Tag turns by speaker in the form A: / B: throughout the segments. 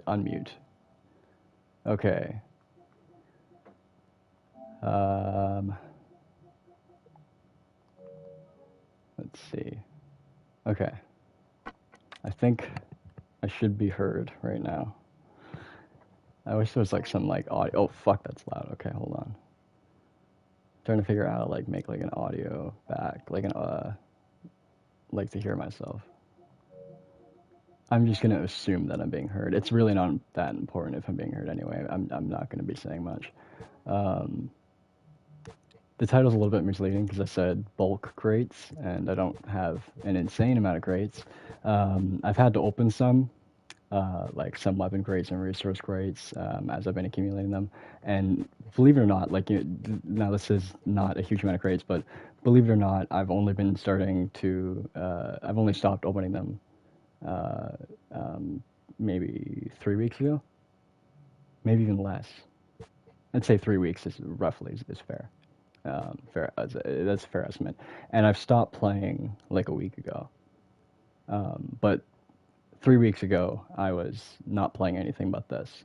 A: unmute. Okay. Let's see. Okay. I think I should be heard right now. I wish there was like some like audio. Oh fuck, that's loud. Okay, hold on. Trying to figure out how to like make like an audio back, like an like to hear myself. I'm just gonna assume that I'm being heard. It's really not that important if I'm being heard anyway. I'm not gonna be saying much. The title's a little bit misleading because I said bulk crates, and I don't have an insane amount of crates. I've had to open some, like some weapon crates and resource crates, as I've been accumulating them. And believe it or not, like now this is not a huge amount of crates, but believe it or not, I've only stopped opening them maybe 3 weeks ago, maybe even less. I'd say 3 weeks is roughly is fair. That's a fair estimate. And I've stopped playing like a week ago. But 3 weeks ago, I was not playing anything but this.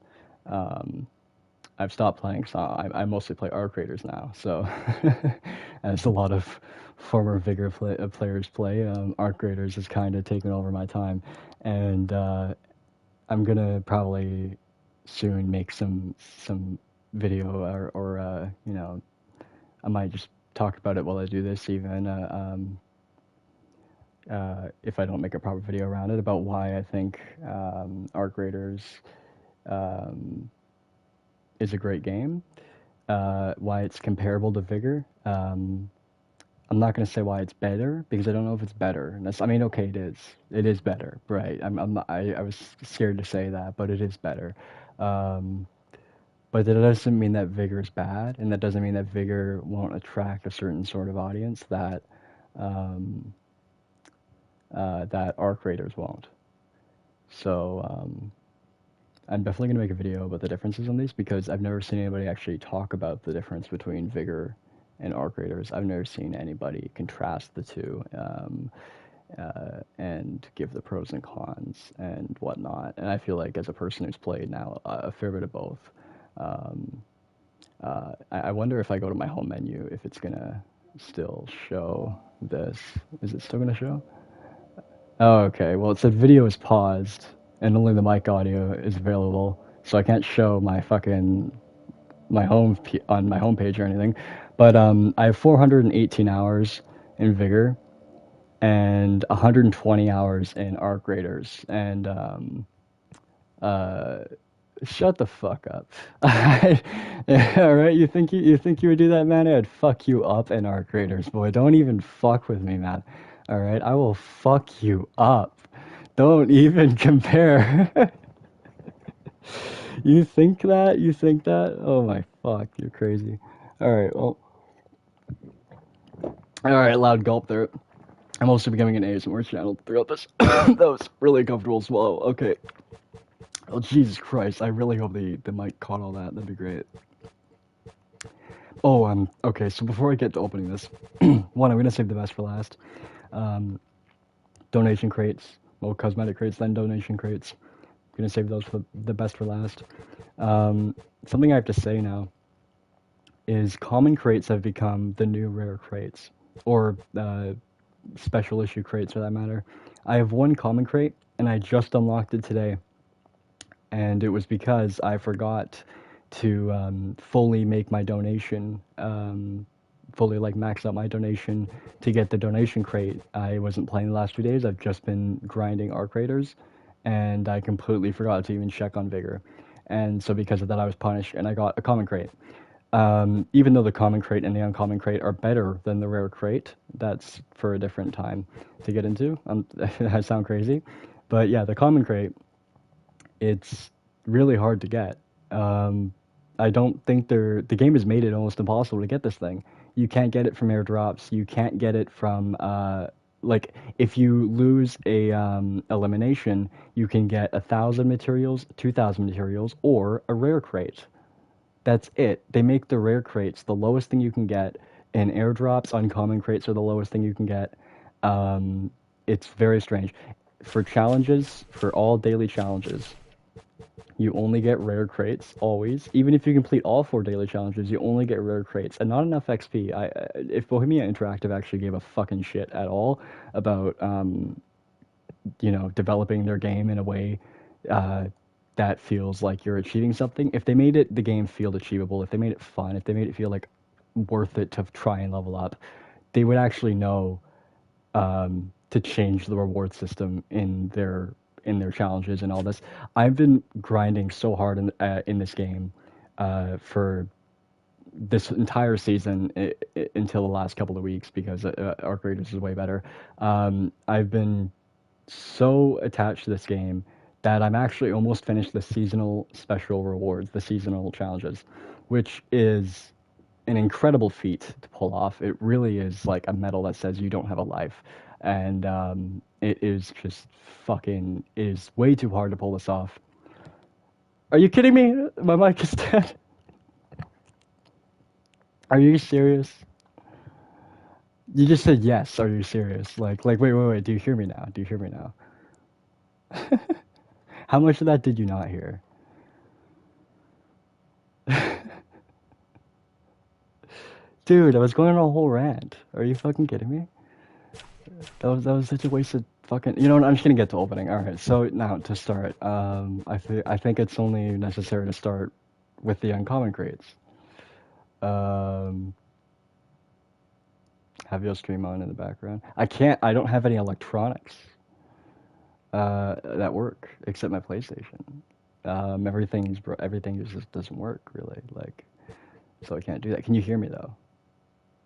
A: I've stopped playing, so I mostly play Arc Raiders now. So, as a lot of former Vigor players play, Arc Raiders has kind of taken over my time. And I'm gonna probably soon make some video or you know, I might just talk about it while I do this, even if I don't make a proper video around it, about why I think Arc Raiders is a great game, why it's comparable to Vigor. I'm not going to say why it's better, because I don't know if it's better. I mean, okay, it is. It is better, right? I was scared to say that, but it is better. But that doesn't mean that Vigor is bad, and that doesn't mean that Vigor won't attract a certain sort of audience that that Arc Raiders won't. So I'm definitely going to make a video about the differences on these, because I've never seen anybody actually talk about the difference between Vigor and Arc Raiders. I've never seen anybody contrast the two and give the pros and cons and whatnot. And I feel like, as a person who's played now a fair bit of both, I wonder if I go to my home menu, if it's gonna still show this. Is it still gonna show? Oh, okay. Well, it said video is paused and only the mic audio is available, so I can't show my fucking on my homepage or anything. But I have 418 hours in Vigor and 120 hours in Arc Raiders, and shut the fuck up. All right, you think you would do that, man? I'd fuck you up in Arc Raiders, boy. Don't even fuck with me, man. All right, I will fuck you up. Don't even compare. You think that? You think that? Oh my fuck, you're crazy. All right, well, all right, loud gulp there. I'm also becoming an ASMR channel throughout this. That was really comfortable swallow. Okay. Oh, Jesus Christ. I really hope the mic caught all that. That'd be great. Oh, okay, so before I get to opening this, one, I'm going to save the best for last. Donation crates. Well, cosmetic crates, then donation crates. I'm going to save those for the best for last. Something I have to say now is common crates have become the new rare crates. Or special issue crates, for that matter. I have one common crate, and I just unlocked it today. And it was because I forgot to fully make my donation, fully like max out my donation to get the donation crate. I wasn't playing the last 2 days. I've just been grinding Arc Raiders, and I completely forgot to even check on Vigor. And so because of that, I was punished, and I got a common crate. Even though the common crate and the uncommon crate are better than the rare crate, that's for a different time to get into. I sound crazy, but yeah, the common crate, it's really hard to get. I don't think the game has made it almost impossible to get this thing. You can't get it from airdrops. You can't get it from like, if you lose a elimination, you can get 1,000 materials, 2,000 materials, or a rare crate. That's it. They make the rare crates the lowest thing you can get, and airdrops, uncommon crates are the lowest thing you can get. It's very strange. For challenges, for all daily challenges, You only get rare crates always. Even if you complete all 4 daily challenges, you only get rare crates and not enough XP. If Bohemia Interactive actually gave a fucking shit at all about developing their game in a way uh, that feels like you're achieving something. If they made the game feel achievable, if they made it fun, if they made it feel like worth it to try and level up, they would actually know to change the reward system in their challenges and all this. I've been grinding so hard in this game for this entire season until the last couple of weeks because Arc Raiders is way better. I've been so attached to this game that I'm actually almost finished the seasonal special rewards, the seasonal challenges, which is an incredible feat to pull off. It really is like a medal that says you don't have a life, and it is just fucking. It is way too hard to pull this off. Are you kidding me? My mic is dead. Are you serious? You just said yes. Are you serious? Wait. Do you hear me now? Do you hear me now? How much of that did you not hear? Dude, I was going on a whole rant. Are you fucking kidding me? That was such a waste of fucking. You know what? I'm just gonna get to opening. All right. So now to start, I think it's only necessary to start with the uncommon crates. Um, have your stream on in the background. I can't. I don't have any electronics that work except my PlayStation. Everything just doesn't work really. Like, so I can't do that. Can you hear me though?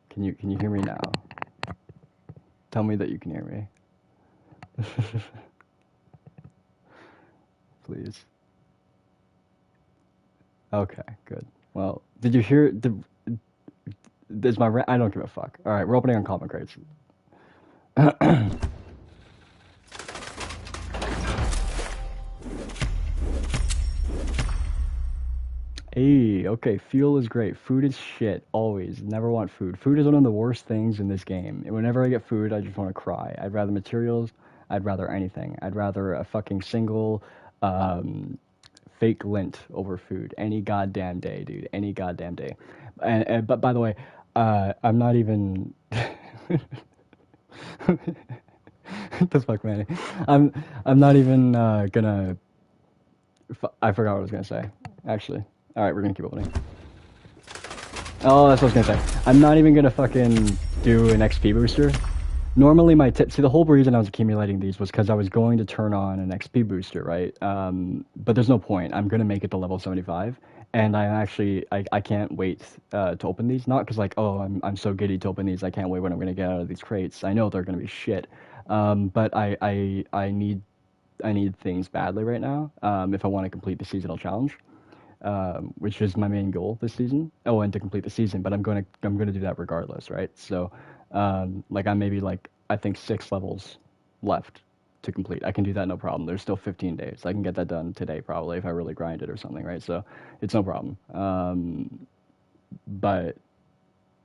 A: Can you hear me now? Tell me that you can hear me. Please. Okay, good. Well, did you hear is my rant? I don't give a fuck. All right, we're opening uncommon crates. Hey, okay, fuel is great. Food is shit, always. Never want food. Food is one of the worst things in this game. And whenever I get food, I just want to cry. I'd rather materials, I'd rather anything. I'd rather a fucking single fake lint over food. Any goddamn day, dude. Any goddamn day. But by the way, I'm not even... What the fuck, Manny? I'm not even gonna... I forgot what I was gonna say, actually. Alright, we're gonna keep opening. Oh, that's what I was gonna say. I'm not even gonna fucking do an XP booster. Normally my tip, see the whole reason I was accumulating these was because I was going to turn on an XP booster, right? But there's no point. I'm gonna make it to level 75. And I can't wait to open these. Not because like, oh, I'm so giddy to open these. I can't wait when I'm gonna get out of these crates. I know they're gonna be shit. But I need things badly right now if I want to complete the seasonal challenge. Which is my main goal this season. Oh, and to complete the season, but I'm gonna do that regardless, right? So, like I'm maybe like I think 6 levels left to complete. I can do that no problem. There's still 15 days. I can get that done today probably if I really grind it or something, right? So it's no problem. But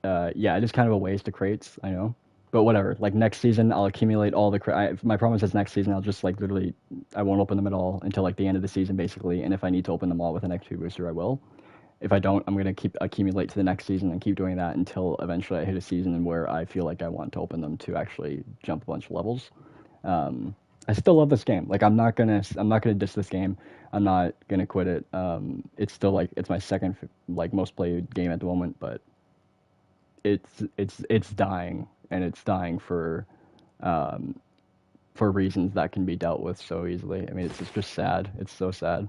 A: yeah, it is kind of a waste of crates, I know. But whatever. Like next season, I'll accumulate all the my promise is next season I'll just like literally I won't open them at all until like the end of the season basically. And if I need to open them all with an XP booster, I will. If I don't, I'm gonna keep accumulate to the next season and keep doing that until eventually I hit a season where I feel like I want to open them to actually jump a bunch of levels. I still love this game. Like I'm not gonna diss this game. I'm not gonna quit it. It's still like it's my second like most played game at the moment, but it's dying, and it's dying for reasons that can be dealt with so easily. I mean, it's just sad. It's so sad.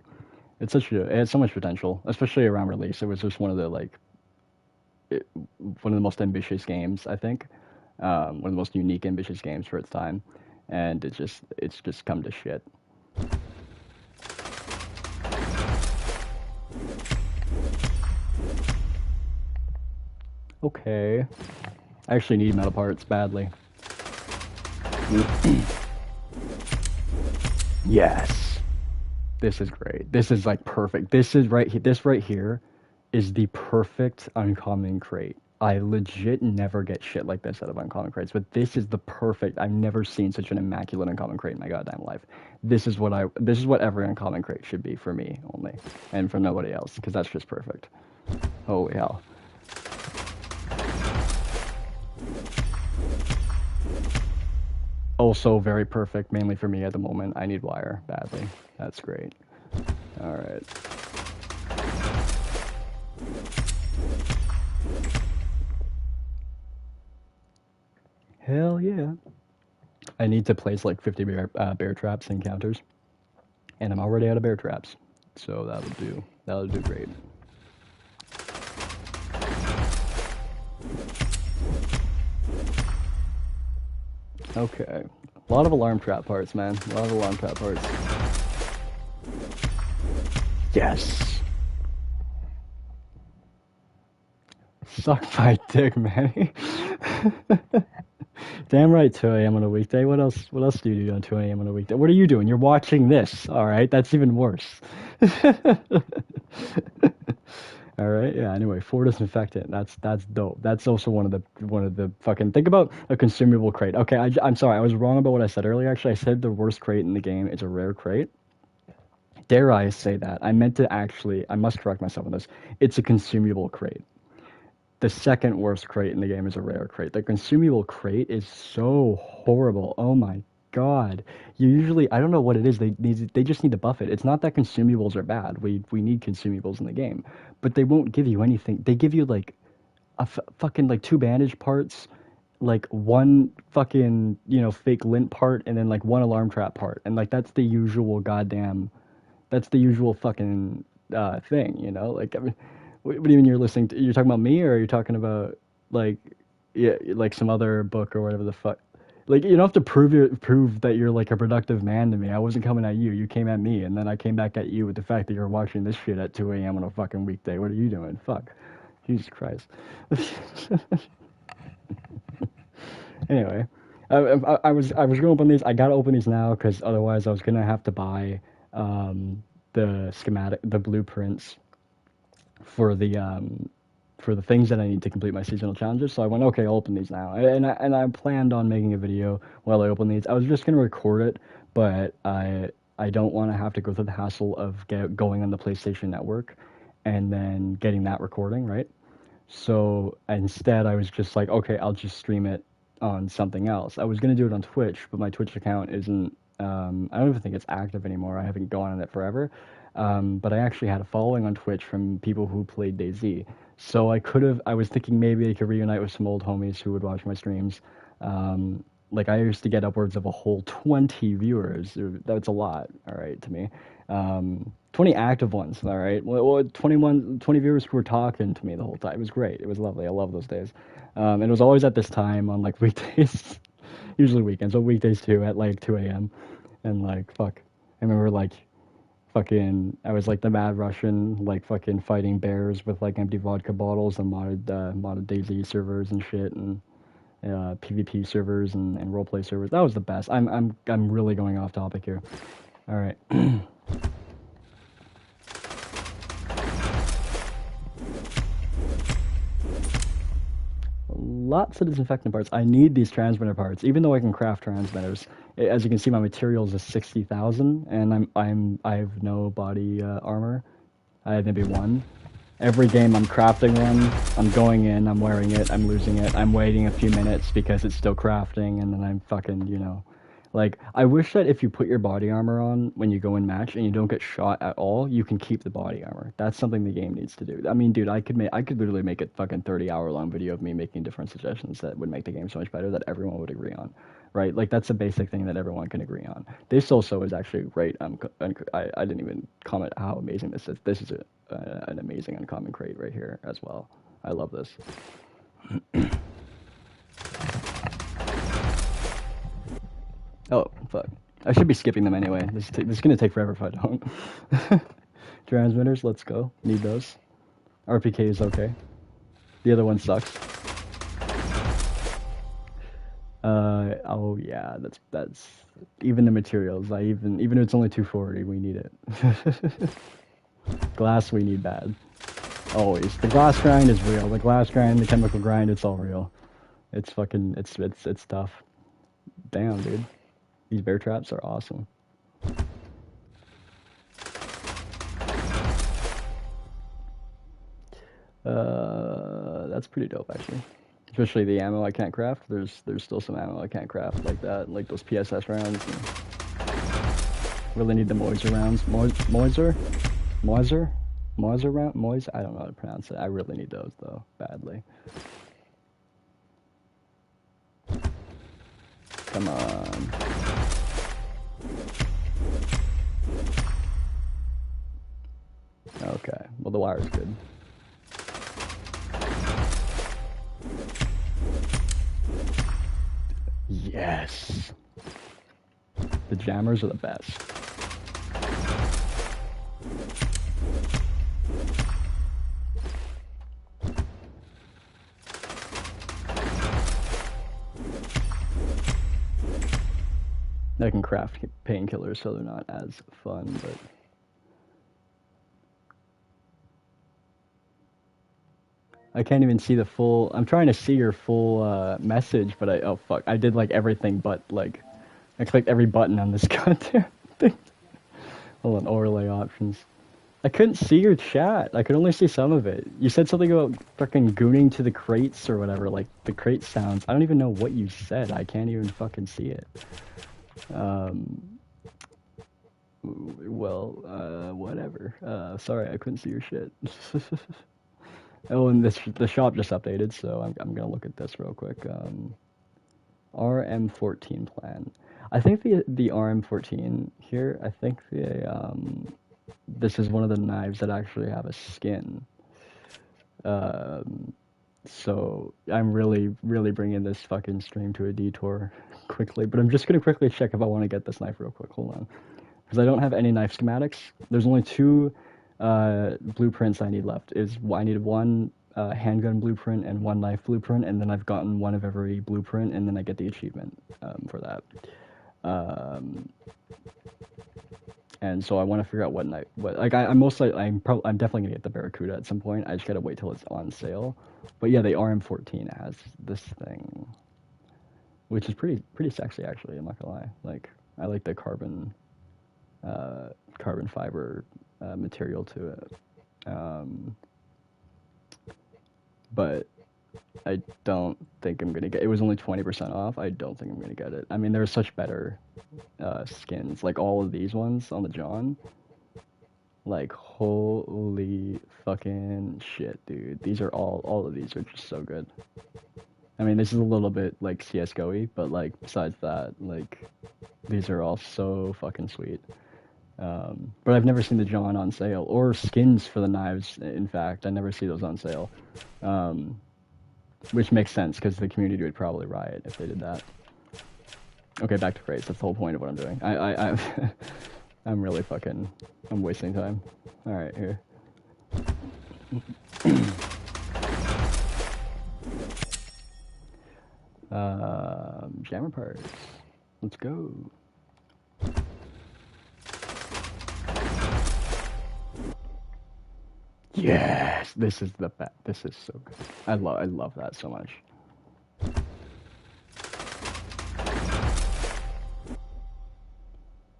A: It has so much potential, especially around release. It was just one of the one of the most ambitious games, I think. One of the most unique, ambitious games for its time, and it's just come to shit. Okay. I actually need metal parts badly. Yes. This is great. This is like perfect. This right here is the perfect uncommon crate. I legit never get shit like this out of uncommon crates, but this is the perfect. I've never seen such an immaculate uncommon crate in my goddamn life. This is what every uncommon crate should be for me only, and for nobody else, because that's just perfect. Holy hell. Also very perfect, mainly for me at the moment. I need wire badly. That's great. All right. Hell yeah. I need to place like 50 bear traps and counters, and I'm already out of bear traps, so that'll do. That'll do great. Okay. A lot of alarm trap parts, man. A lot of alarm trap parts. Yes! Suck my dick, Manny. Damn right, 2 a.m. on a weekday. What else do you do on 2 a.m. on a weekday? What are you doing? You're watching this, alright? That's even worse. Alright, yeah, anyway, Four Disinfectant. That's dope. That's also one of the fucking think about a consumable crate. Okay, I'm sorry, I was wrong about what I said earlier. Actually, I said the worst crate in the game is a rare crate. Dare I say that? I meant to actually I must correct myself on this. It's a consumable crate. The second worst crate in the game is a rare crate. The consumable crate is so horrible. Oh my god. You usually I don't know what it is. They just need to buff it. It's not that consumables are bad. We need consumables in the game, but they won't give you anything. They give you like fucking like 2 bandage parts, like 1 fucking, fake lint part, and then like 1 alarm trap part. And like that's the usual goddamn that's the usual fucking thing. Like I mean, what do you mean you're talking about me, or are you talking about like yeah, like some other book or whatever the fuck? Like you don't have to prove that you're like a productive man to me. I wasn't coming at you. You came at me, and then I came back at you with the fact that you're watching this shit at 2 a.m. on a fucking weekday. What are you doing? Fuck. Jesus Christ. Anyway, I was gonna open these. I gotta open these now because otherwise I was gonna have to buy the blueprints for the things that I need to complete my seasonal challenges. So I went, okay, I'll open these now. And I planned on making a video while I open these. I was just gonna record it, but I don't want to have to go through the hassle of going on the PlayStation Network and then getting that recording, right? So instead, I was just like, okay, I'll just stream it on something else. I was gonna do it on Twitch, but my Twitch account isn't. I don't even think it's active anymore. I haven't gone on it forever. But I actually had a following on Twitch from people who played DayZ. So I was thinking maybe I could reunite with some old homies who would watch my streams. Like I used to get upwards of a whole 20 viewers. That's a lot, all right, to me. 20 active ones, all right. Well, 20 viewers who were talking to me the whole time. It was great. It was lovely. I love those days. And it was always at this time on like weekdays, usually weekends, but weekdays too, at like 2 a.m. And like, fuck. I remember like fucking, I was like the mad Russian, like fucking fighting bears with like empty vodka bottles and modded DayZ servers and shit, and PvP servers and roleplay servers. That was the best. I'm really going off topic here. All right. Lots of disinfectant parts. I need these transmitter parts, even though I can craft transmitters. As you can see, my materials is 60,000, and I have no body armor. I have maybe 1. Every game I'm crafting one. I'm going in. I'm wearing it. I'm losing it. I'm waiting a few minutes because it's still crafting, and then I'm fucking. Like, I wish that if you put your body armor on when you go in match and you don't get shot at all, you can keep the body armor. That's something the game needs to do. I mean, dude, I could literally make a fucking 30-hour-long video of me making different suggestions that would make the game so much better that everyone would agree on, right? Like, that's a basic thing that everyone can agree on. This also is actually great. I didn't even comment how amazing this is. This is an amazing uncommon crate right here as well. I love this. Oh, fuck. I should be skipping them anyway. This is gonna take forever if I don't. Transmitters, let's go. Need those. RPK is okay. The other one sucks. Oh yeah, that's even the materials. Even if it's only 240, we need it. Glass we need bad. Always. The glass grind is real. The glass grind, the chemical grind, it's all real. It's fucking, it's tough. Damn, dude. These bear traps are awesome. That's pretty dope, actually. Especially the ammo I can't craft. There's still some ammo I can't craft like that, like those PSS rounds. Really need the Moiser rounds. Moiser? Moiser? Moiser round? Moise? I don't know how to pronounce it. I really need those, though, badly. Come on. Okay, well, the wire's good. Yes! The jammers are the best. I can craft painkillers so they're not as fun, but... I can't even see the full... I'm trying to see your full message, but oh fuck, I did like everything but like... I clicked every button on this goddamn thing. Hold on, overlay options. I couldn't see your chat. I could only see some of it. You said something about fucking gooning to the crates or whatever, like the crate sounds. I don't even know what you said. I can't even fucking see it. Whatever. Sorry, I couldn't see your shit. Oh, and the shop just updated, so I'm gonna look at this real quick. RM14 plan. I think the RM14 here. I think this is one of the knives that actually have a skin. So I'm really bringing this fucking stream to a detour quickly, but I'm just gonna quickly check if I want to get this knife real quick. Hold on, because I don't have any knife schematics. There's only two blueprints I need left. I needed one handgun blueprint and one knife blueprint, and then I've gotten one of every blueprint, and then I get the achievement for that. And so I want to figure out what knife. I'm definitely gonna get the Barracuda at some point. I just gotta wait till it's on sale. But yeah, the RM14 has this thing, which is pretty sexy actually. I'm not gonna lie. Like I like the carbon fiber material to it. But I don't think I'm gonna get it. Was only 20% off. I don't think I'm gonna get it. I mean, there's such better skins, like all of these ones on the John. Like holy fucking shit, dude. These are all of these are just so good. I mean, this is a little bit like CS:GO-y, but like besides that, like these are all so fucking sweet. But I've never seen the John on sale or skins for the knives. In fact, I never see those on sale. Which makes sense because the community would probably riot if they did that. Okay, back to crates. That's the whole point of what I'm doing. I'm really fucking... I'm wasting time. Alright, here. Jammer parts. Let's go. Yes! This is the best. This is so good. I love that so much.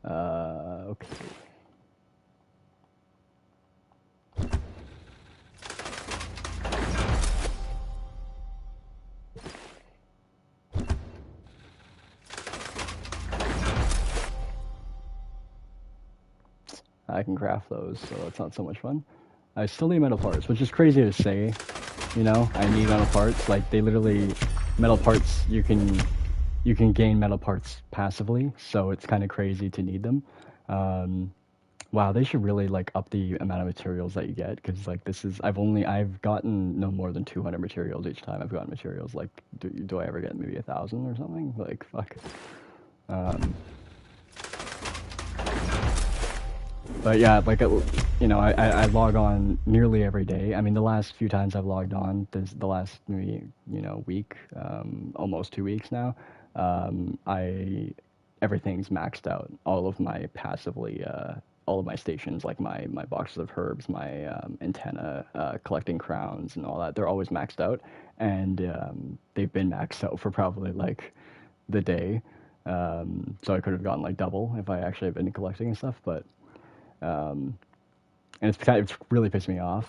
A: Okay. I can craft those, so it's not so much fun. I still need metal parts, which is crazy to say. You know, I need metal parts. Like they literally, metal parts. You can gain metal parts passively, so it's kind of crazy to need them. Wow, they should really like up the amount of materials that you get, because like I've gotten no more than 200 materials each time I've gotten materials. Like, do I ever get maybe 1,000 or something? Like, fuck. But yeah, like, you know, I log on nearly every day. I mean, the last few times I've logged on, the last maybe, you know, week, almost 2 weeks now, everything's maxed out. All of my passively all of my stations, like my boxes of herbs, my antenna, collecting crowns and all that. They're always maxed out, and they've been maxed out for probably like the day. So I could have gotten like double if I actually had been collecting and stuff, but and it's really pissed me off.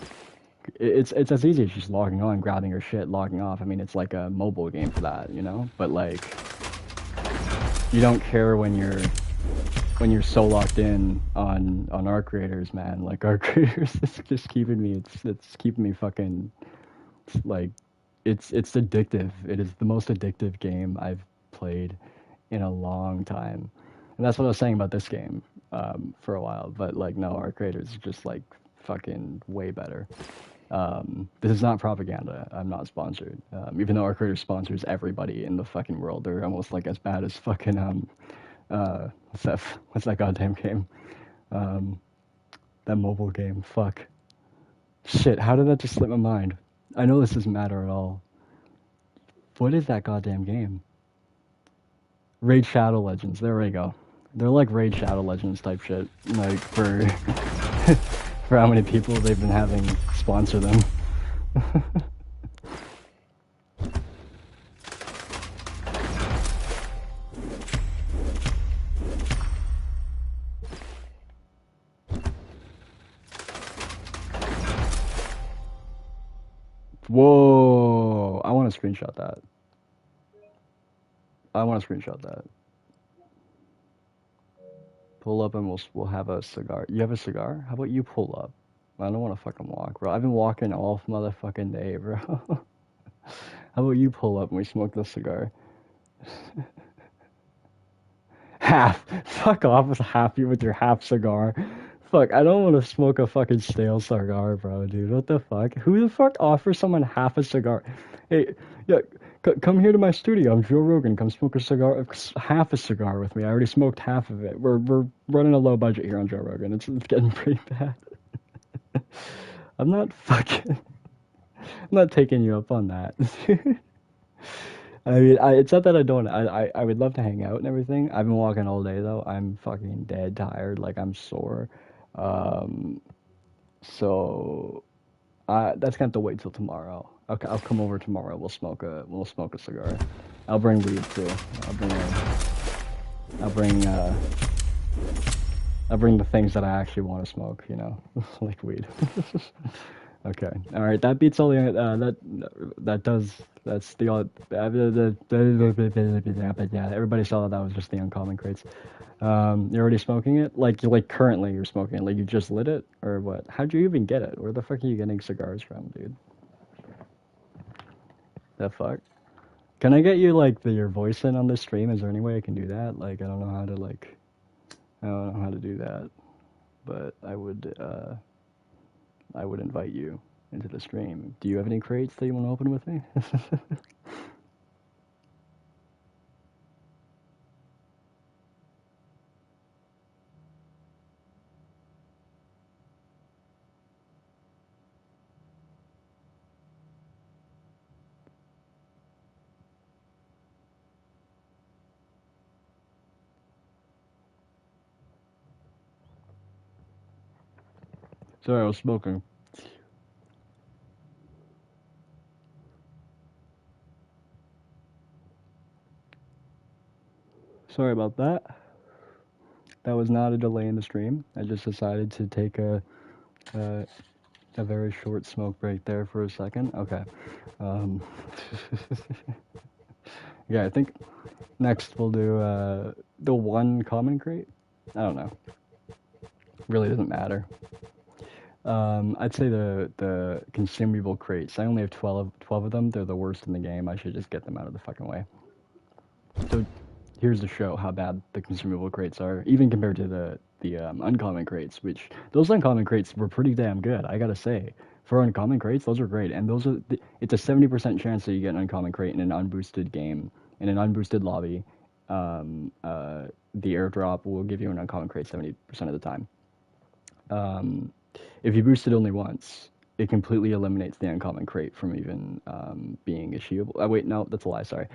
A: It's as easy as just logging on, grabbing your shit, logging off. I mean, it's like a mobile game for that, you know. But like, you don't care when you're so locked in on our creators, man. Like our creators, it's just keeping me. It's keeping me fucking like it's addictive. It is the most addictive game I've played in a long time, and that's what I was saying about this game for a while. But like, no, our creators are just like fucking way better. This is not propaganda. I'm not sponsored. Even though our creator sponsors everybody in the fucking world, they're almost like as bad as fucking what's that goddamn game? Um, that mobile game. Fuck. Shit. How did that just slip my mind? I know this doesn't matter at all. What is that goddamn game? Raid Shadow Legends. There we go. They're like Raid Shadow Legends type shit. Like for for how many people they've been having sponsor them. Whoa! I want to screenshot that. I want to screenshot that. Pull up and we'll have a cigar. You have a cigar? How about you pull up? I don't want to fucking walk, bro. I've been walking all motherfucking day, bro. How about you pull up and we smoke this cigar? Half. Fuck off with happy with your half cigar. Fuck, I don't want to smoke a fucking stale cigar, bro, dude. What the fuck? Who the fuck offers someone half a cigar? Hey, yeah, come here to my studio. I'm Joe Rogan. Come smoke a cigar, half a cigar with me. I already smoked half of it. We're running a low budget here on Joe Rogan. It's getting pretty bad. I'm not fucking. I'm not taking you up on that. I mean, it's not that I don't. I would love to hang out and everything. I've been walking all day though. I'm fucking dead tired. Like I'm sore. Um, so that's gonna have to wait till tomorrow. Okay, I'll come over tomorrow. We'll smoke a cigar. I'll bring weed too. I'll bring I'll bring I'll bring the things that I actually want to smoke. You know, like weed. Okay. All right. That beats all the that does that's the all yeah. Everybody saw that was just the uncommon crates. You're already smoking it? Like currently you're smoking it? Like you just lit it or what? How'd you even get it? Where the fuck are you getting cigars from, dude? The fuck? Can I get you like your voice in on this stream? Is there any way I can do that? Like I don't know how to I don't know how to do that, but I would invite you into the stream. Do you have any crates that you want to open with me? Sorry, I was smoking. Sorry about that. That was not a delay in the stream. I just decided to take a, a very short smoke break there for a second. Okay. Um, yeah, I think next we'll do the one common crate. I don't know. Really doesn't matter. I'd say the consumable crates. I only have 12 of them. They're the worst in the game. I should just get them out of the fucking way. So here's to show how bad the consumable crates are, even compared to the uncommon crates. Which those uncommon crates were pretty damn good, I gotta say. For uncommon crates, those are great, and those are it's a 70% chance that you get an uncommon crate in an unboosted game, in an unboosted lobby. The airdrop will give you an uncommon crate 70% of the time. If you boost it only once, it completely eliminates the uncommon crate from even being achievable. Oh, wait, no, that's a lie, sorry.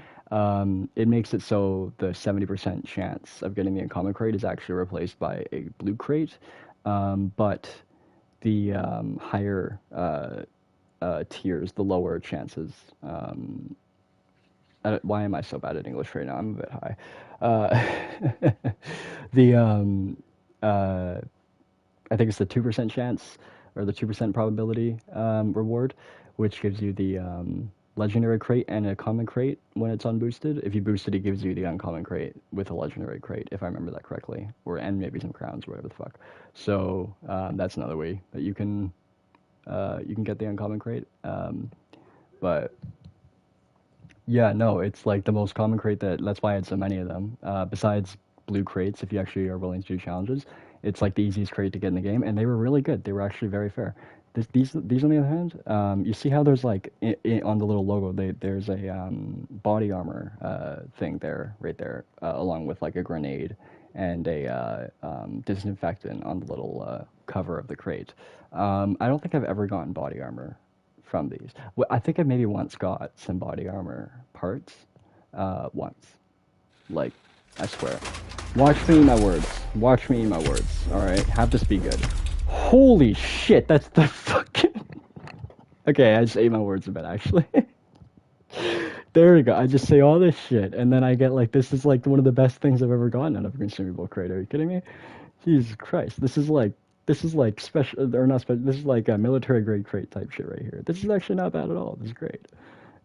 A: It makes it so the 70% chance of getting the uncommon crate is actually replaced by a blue crate. But the higher tiers, the lower chances. Why am I so bad at English right now? I'm a bit high. The uh, I think it's the 2% chance or the 2% probability reward, which gives you the legendary crate and a common crate when it's unboosted. If you boost it, it gives you the uncommon crate with a legendary crate, if I remember that correctly, or and maybe some crowns or whatever the fuck. So that's another way that you can get the uncommon crate. But yeah, no, it's like the most common crate that's why I had so many of them. Besides blue crates, if you actually are willing to do challenges, it's like the easiest crate to get in the game, and they were really good. They were actually very fair. These on the other hand, you see how there's like on the little logo, there's a body armor thing there, right there, along with like a grenade and a disinfectant on the little cover of the crate. I don't think I've ever gotten body armor from these. Well, I think I maybe once got some body armor parts. Once. Like, I swear. Watch me eat my words. Watch me eat my words. Alright? Have this be good. Holy shit, that's the fucking... Okay, I just ate my words a bit, actually. There we go. I just say all this shit, and then I get like, this is like one of the best things I've ever gotten out of a consumable crate. Are you kidding me? Jesus Christ. This is like special, or not special, this is like a military grade crate type shit right here. This is actually not bad at all. This is great.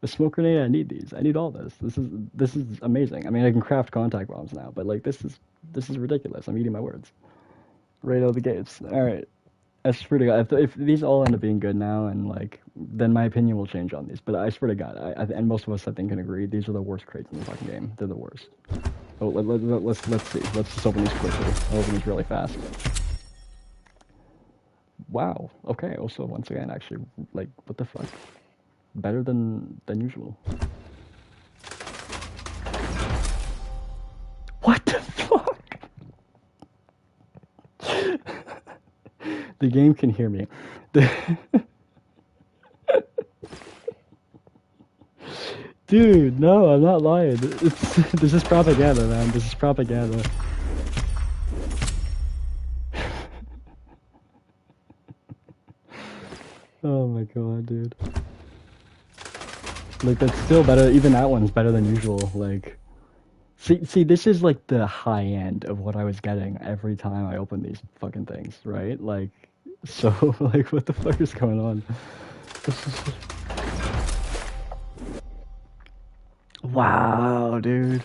A: The smoke grenade, I need these. I need all this. This is amazing. I mean, I can craft contact bombs now, but like this is ridiculous. I'm eating my words right out of the gates. All right, I swear to God, if these all end up being good now, and like, then my opinion will change on these. But I swear to God, and most of us I think can agree, these are the worst crates in the fucking game. They're the worst. Oh, let's see. Let's just open these quickly. I'll open these really fast. Wow. Okay. Also, once again, actually, like, what the fuck? Better than usual. What the fuck? The game can hear me. Dude, no, I'm not lying. This is propaganda, man. This is propaganda. Oh my god, dude. Like, that's still better. Even that one's better than usual. Like, see, this is like the high end of what I was getting every time I opened these fucking things, right? Like, so, like, what the fuck is going on? Wow, dude.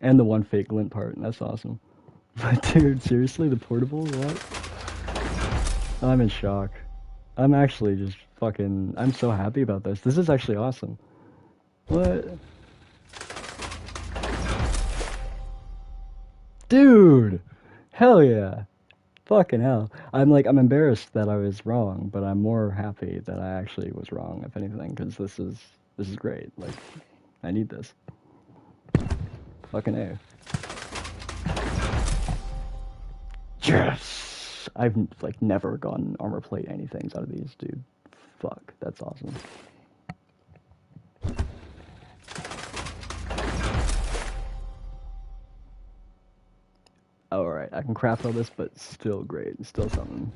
A: And the one fake glint part. That's awesome. But, dude, seriously, the portable? What? I'm in shock. I'm actually just fucking... I'm so happy about this. This is actually awesome. What? Dude! Hell yeah. Fucking hell. I'm embarrassed that I was wrong, but I'm more happy that I actually was wrong, if anything, because this is great. Like, I need this. Fucking A. Yes! I've, like, never gotten armor plate anythings out of these, dude. Fuck, that's awesome. Alright, I can craft all this, but still great. Still something.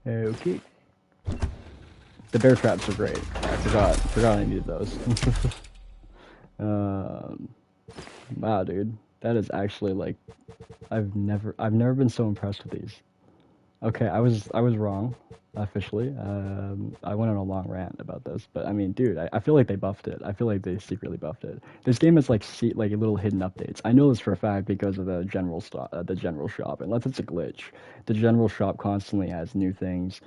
A: Okay. The bear traps are great. I forgot I needed those. um, wow, dude. That is actually, like, I've never been so impressed with these. Okay, I was wrong, officially. I went on a long rant about this, but I mean, dude, I feel like they buffed it. I feel like they secretly buffed it. This game is like like little hidden updates. I know this for a fact because of the general shop. Unless it's a glitch, the general shop constantly has new things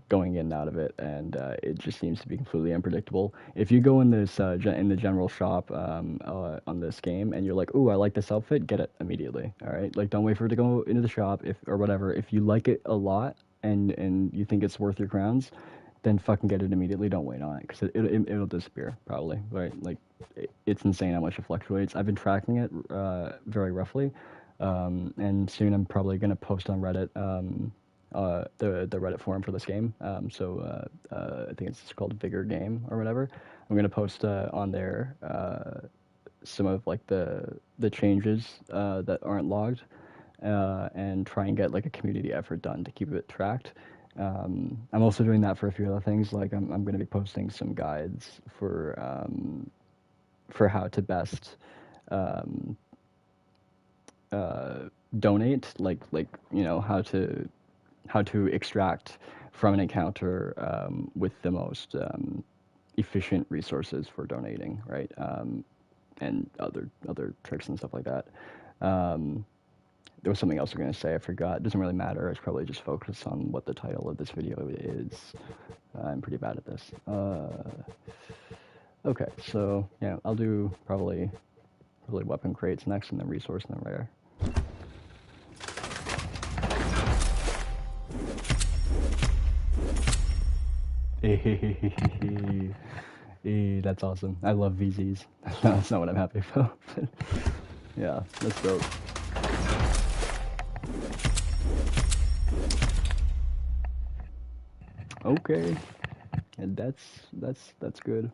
A: going in and out of it, and it just seems to be completely unpredictable. If you go in this in the general shop on this game and you're like, "Ooh, I like this outfit," get it immediately. All right, like don't wait for it to go into the shop if or whatever. If you like it a lot and you think it's worth your crowns, then fucking get it immediately. Don't wait on it because it'll disappear probably. Right, like it's insane how much it fluctuates. I've been tracking it very roughly, and soon I'm probably gonna post on Reddit. The Reddit forum for this game. I think it's called Vigor Game or whatever. I'm gonna post on there some of like the changes that aren't logged, and try and get like a community effort done to keep it tracked. I'm also doing that for a few other things. Like I'm going to be posting some guides for how to best um, uh, donate, like how to extract from an encounter with the most efficient resources for donating, right? And other tricks and stuff like that. Um, there was something else I was going to say. I forgot. It doesn't really matter. I should probably just focus on what the title of this video is. I'm pretty bad at this. Okay, so yeah, I'll do probably weapon crates next, and then resource, and then rare. That's awesome. I love VZs. That's not what I'm happy about. Yeah, that's dope. Okay, and that's good.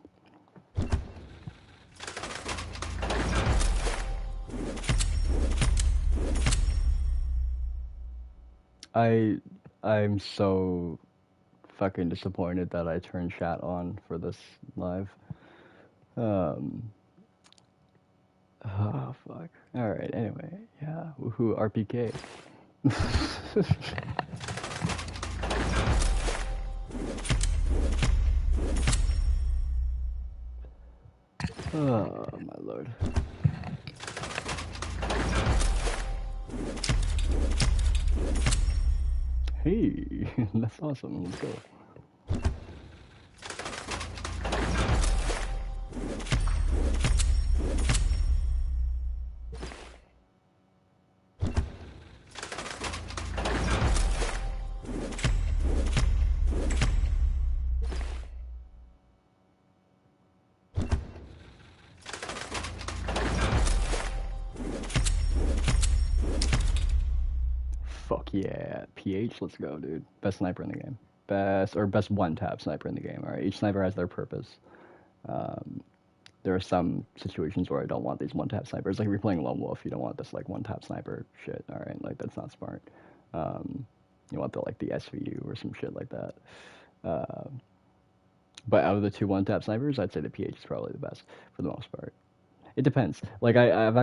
A: I I'm so fucking disappointed that I turned chat on for this live. Um. Oh fuck. All right. Anyway, yeah. Woohoo. RPK. Oh my lord. Hey, that's awesome. Let's go. Fuck yeah. PH, let's go, dude. Best sniper in the game. Best one-tap sniper in the game. Alright, each sniper has their purpose. Um, there are some situations where I don't want these one-tap snipers. Like if you're playing Lone Wolf, you don't want this like one-tap sniper shit. Alright, like that's not smart. Um, you want the SVU or some shit like that. Uh, but out of the two one-tap snipers, I'd say the PH is probably the best for the most part. It depends. Like I've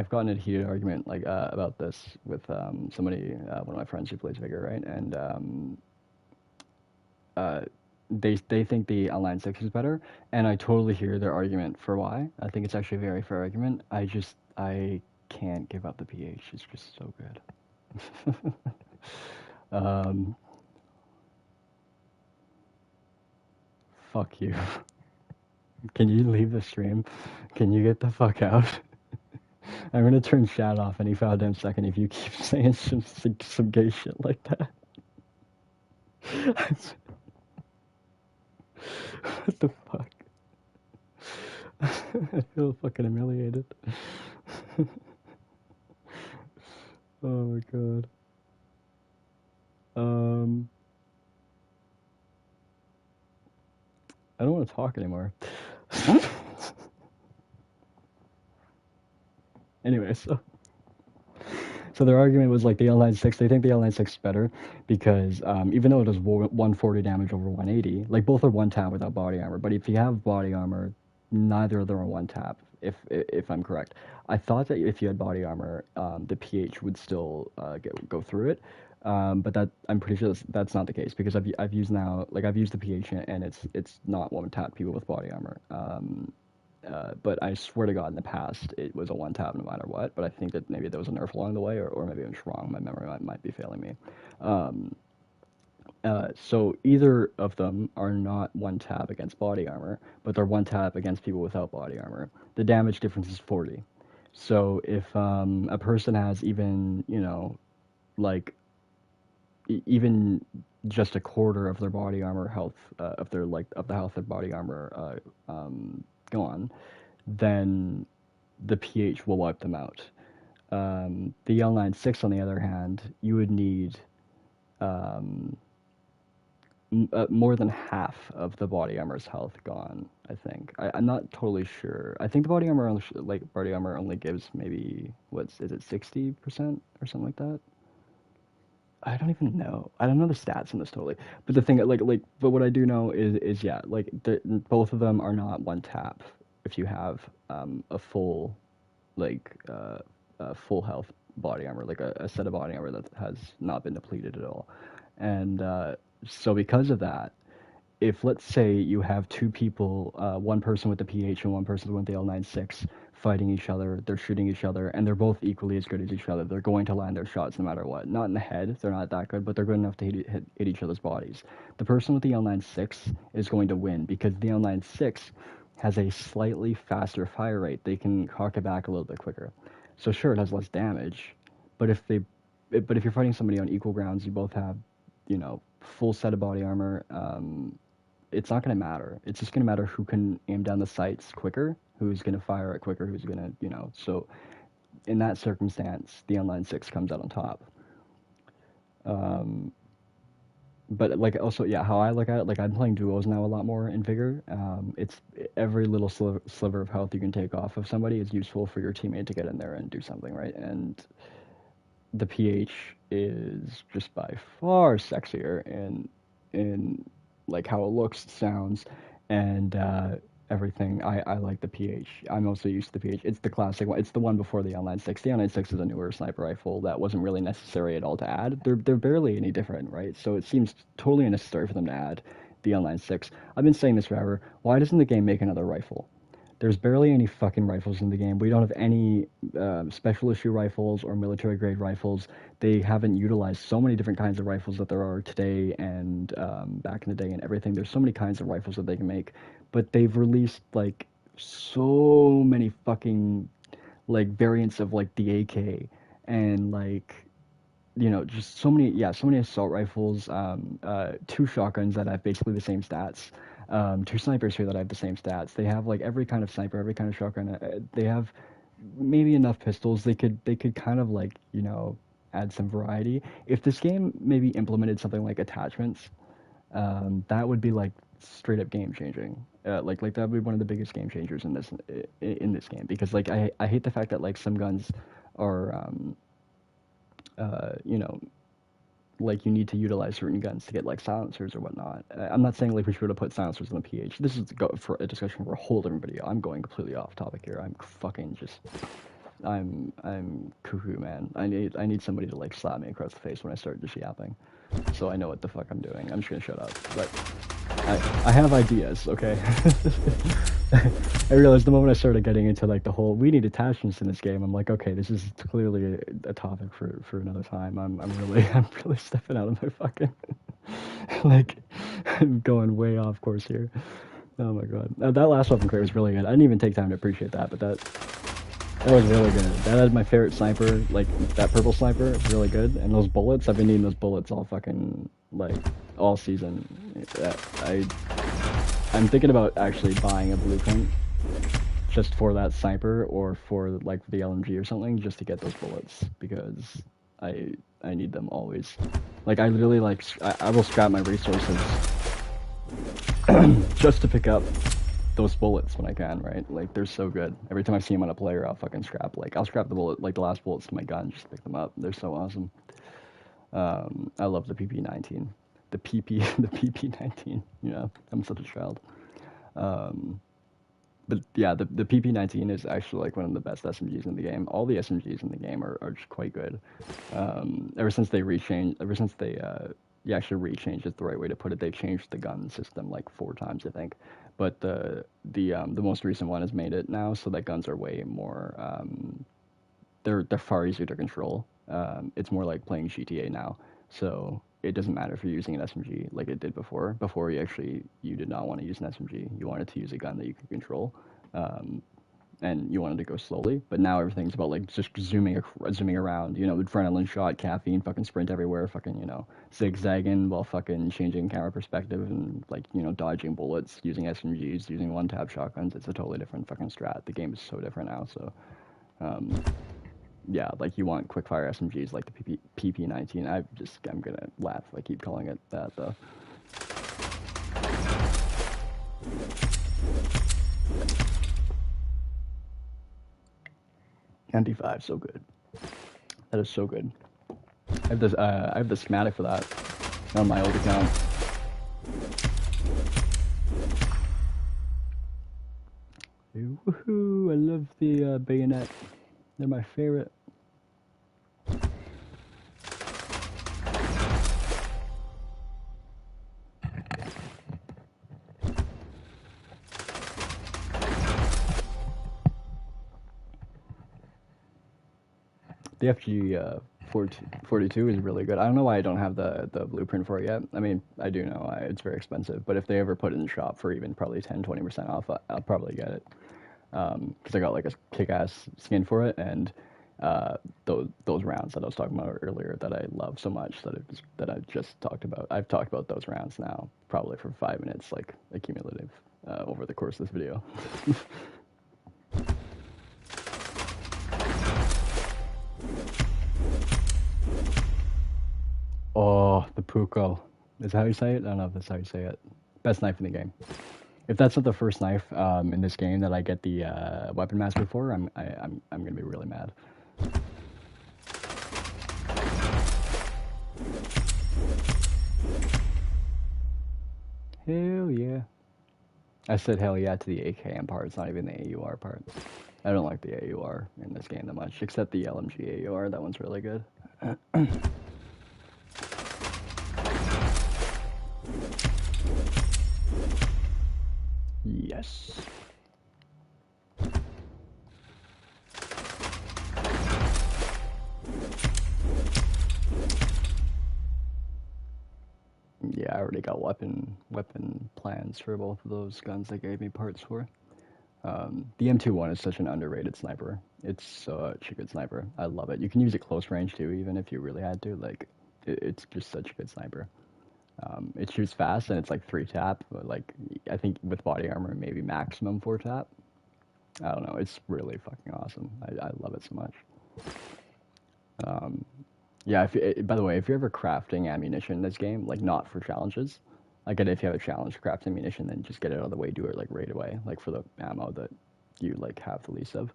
A: gotten a heated argument like about this with somebody, one of my friends who plays Vigor, right? And uh, they think the Line 6 is better, and I totally hear their argument for why. I think it's actually a very fair argument. I can't give up the PH. It's just so good. um, fuck you. Can you leave the stream? Can you get the fuck out? I'm gonna turn chat off any goddamn second if you keep saying some gay shit like that. What the fuck? I feel fucking humiliated. Oh my god. I don't want to talk anymore. Anyway, so their argument was like the Line 6, they think the Line 6 is better because even though it does 140 damage over 180, like both are one tap without body armor, but if you have body armor, neither of them are one tap, if I'm correct. I thought that if you had body armor, the PH would still go through it, but that I'm pretty sure that's not the case because I've used the PH and it's not one tap people with body armor. But I swear to God, in the past, it was a one tap no matter what. But I think that maybe there was a nerf along the way, or maybe I'm just wrong. My memory might be failing me. Um, so either of them are not one tap against body armor, but they're one tap against people without body armor. The damage difference is 40. So if a person has even, like even just a quarter of their body armor health, of the health of body armor gone, then the PH will wipe them out. The L9 6, on the other hand, you would need more than half of the body armor's health gone, I think. I'm not totally sure. I think the body armor like body armor only gives maybe what's is it 60% or something like that. I don't even know. I don't know the stats on this totally. But the thing but what I do know is yeah, like both of them are not one tap if you have a full like full health body armor, like a set of body armor that has not been depleted at all. And so because of that, if let's say you have two people, one person with the PH and one person with the L96 fighting each other, they're shooting each other, and they're both equally as good as each other. They're going to land their shots no matter what. Not in the head, they're not that good, but they're good enough to hit each other's bodies. The person with the L96 is going to win because the L96 has a slightly faster fire rate. They can cock it back a little bit quicker. So sure, it has less damage, but if you're fighting somebody on equal grounds, you both have, full set of body armor. It's not going to matter. It's just going to matter who can aim down the sights quicker, who's going to fire it quicker, who's going to, So in that circumstance, the online six comes out on top. But like also, yeah, how I look at it, like I'm playing duos now a lot more in Vigor. It's every little sliver of health you can take off of somebody is useful for your teammate to get in there and do something, right? And the PH is just by far sexier in like how it looks, sounds, and everything. I like the PH. I'm also used to the PH. It's the classic one. It's the one before the L96. The L96 is a newer sniper rifle that wasn't really necessary at all to add. They're barely any different, right? So it seems totally unnecessary for them to add the L96. I've been saying this forever. Why doesn't the game make another rifle? There's barely any fucking rifles in the game. We don't have any special issue rifles or military grade rifles. They haven't utilized so many different kinds of rifles that there are today and back in the day and everything. There's so many kinds of rifles that they can make, but they've released like so many fucking like variants of like the AK and like just so many assault rifles, two shotguns that have basically the same stats, two snipers here that have the same stats. They have like every kind of sniper, every kind of shotgun. They have maybe enough pistols. They could kind of like add some variety. If this game maybe implemented something like attachments, that would be like straight up game changing. Like that would be one of the biggest game changers in this game because like I hate the fact that like some guns are uh, you know, like you need to utilize certain guns to get like silencers or whatnot. I'm not saying like we should have put silencers in the PH. This is for a discussion for a whole different video. I'm going completely off topic here. I'm fucking just I'm cuckoo, man. I need somebody to like slap me across the face when I start just yapping, so I know what the fuck I'm doing. I'm just gonna shut up. But I have ideas, okay? I realized the moment I started getting into like the whole we need attachments in this game, I'm like, okay, this is clearly a topic for another time. I'm really I'm really stepping out of my fucking like I'm going way off course here. Oh my god, that last weapon crate was really good. I didn't even take time to appreciate that, but that was really good. That is my favorite sniper, like that purple sniper, really good. And those bullets, I've been needing those bullets all fucking like all season. I'm thinking about actually buying a blueprint just for that sniper or for like the LMG or something just to get those bullets because I need them always. Like I literally like I will scrap my resources just to pick up those bullets when I can, right? Like they're so good. Every time I see them on a player, I'll fucking scrap. Like I'll scrap the bullet, like the last bullets to my gun, just to pick them up. They're so awesome. I love the PP19, the PP19. I'm such a child. But yeah, the PP19 is actually like one of the best SMGs in the game. All the SMGs in the game are just quite good. Ever since they actually rechanged is the right way to put it. They've changed the gun system like 4 times, I think. But the most recent one has made it now so that guns are way more they're far easier to control. It's more like playing GTA now. So it doesn't matter if you're using an SMG like it did before. Before you did not want to use an SMG. You wanted to use a gun that you could control. And you wanted to go slowly, but now everything's about like just zooming around, adrenaline shot, caffeine, fucking sprint everywhere, fucking, zigzagging while fucking changing camera perspective and like, dodging bullets, using SMGs, using one-tap shotguns. It's a totally different fucking strat. The game is so different now, so, yeah, like you want quick-fire SMGs like the PP19. I'm gonna laugh if I keep calling it that, though. ND5, so good. That is so good. I have the schematic for that on my old account. Woohoo! I love the bayonet. They're my favorite. The FG 42 is really good. I don't know why I don't have the blueprint for it yet. I mean, I do know it's very expensive, but if they ever put it in the shop for even probably 10-20% off, I'll probably get it. Because I got like a kick-ass skin for it, and those rounds that I was talking about earlier that I love so much that I just talked about. I've talked about those rounds now probably for 5 minutes, like accumulative over the course of this video. Oh, the Puko. Is that how you say it? I don't know if that's how you say it. Best knife in the game. If that's not the first knife in this game that I get the weapon mastery for, I'm gonna be really mad. Hell yeah! I said hell yeah to the AKM part. It's not even the AUR part. I don't like the AUR in this game that much, except the LMG AUR. That one's really good. Yes. Yeah, I already got weapon plans for both of those guns they gave me parts for. The M21 is such an underrated sniper. It's such a good sniper. I love it. You can use it close range too, even if you really had to. Like, it's just such a good sniper. It shoots fast and it's like 3 tap. But like, I think with body armor, maybe maximum 4 tap. I don't know. It's really fucking awesome. I love it so much. Yeah, by the way, if you're ever crafting ammunition in this game, like not for challenges, like if you have a challenge to craft ammunition, then just get it out of the way, do it like right away, like for the ammo that you like have the least of.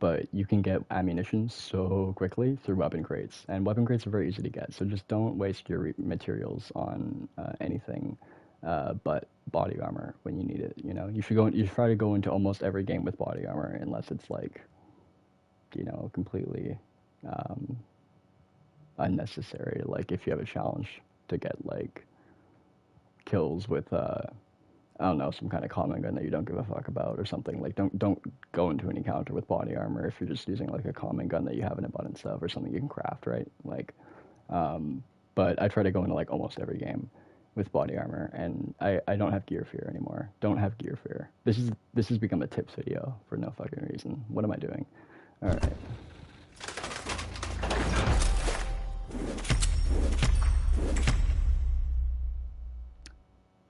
A: But you can get ammunition so quickly through weapon crates, and weapon crates are very easy to get. So just don't waste your materials on anything but body armor when you need it. You know, you should go. You should try to go into almost every game with body armor, unless it's like, you know, completely unnecessary. Like if you have a challenge to get like kills with I don't know, some kind of common gun that you don't give a fuck about or something. Like don't go into an encounter with body armor if you're just using like a common gun that you have in abundance of or something you can craft, right? Like but I try to go into like almost every game with body armor, and I don't have gear fear anymore. Don't have gear fear. This has become a tips video for no fucking reason. What am I doing? All right.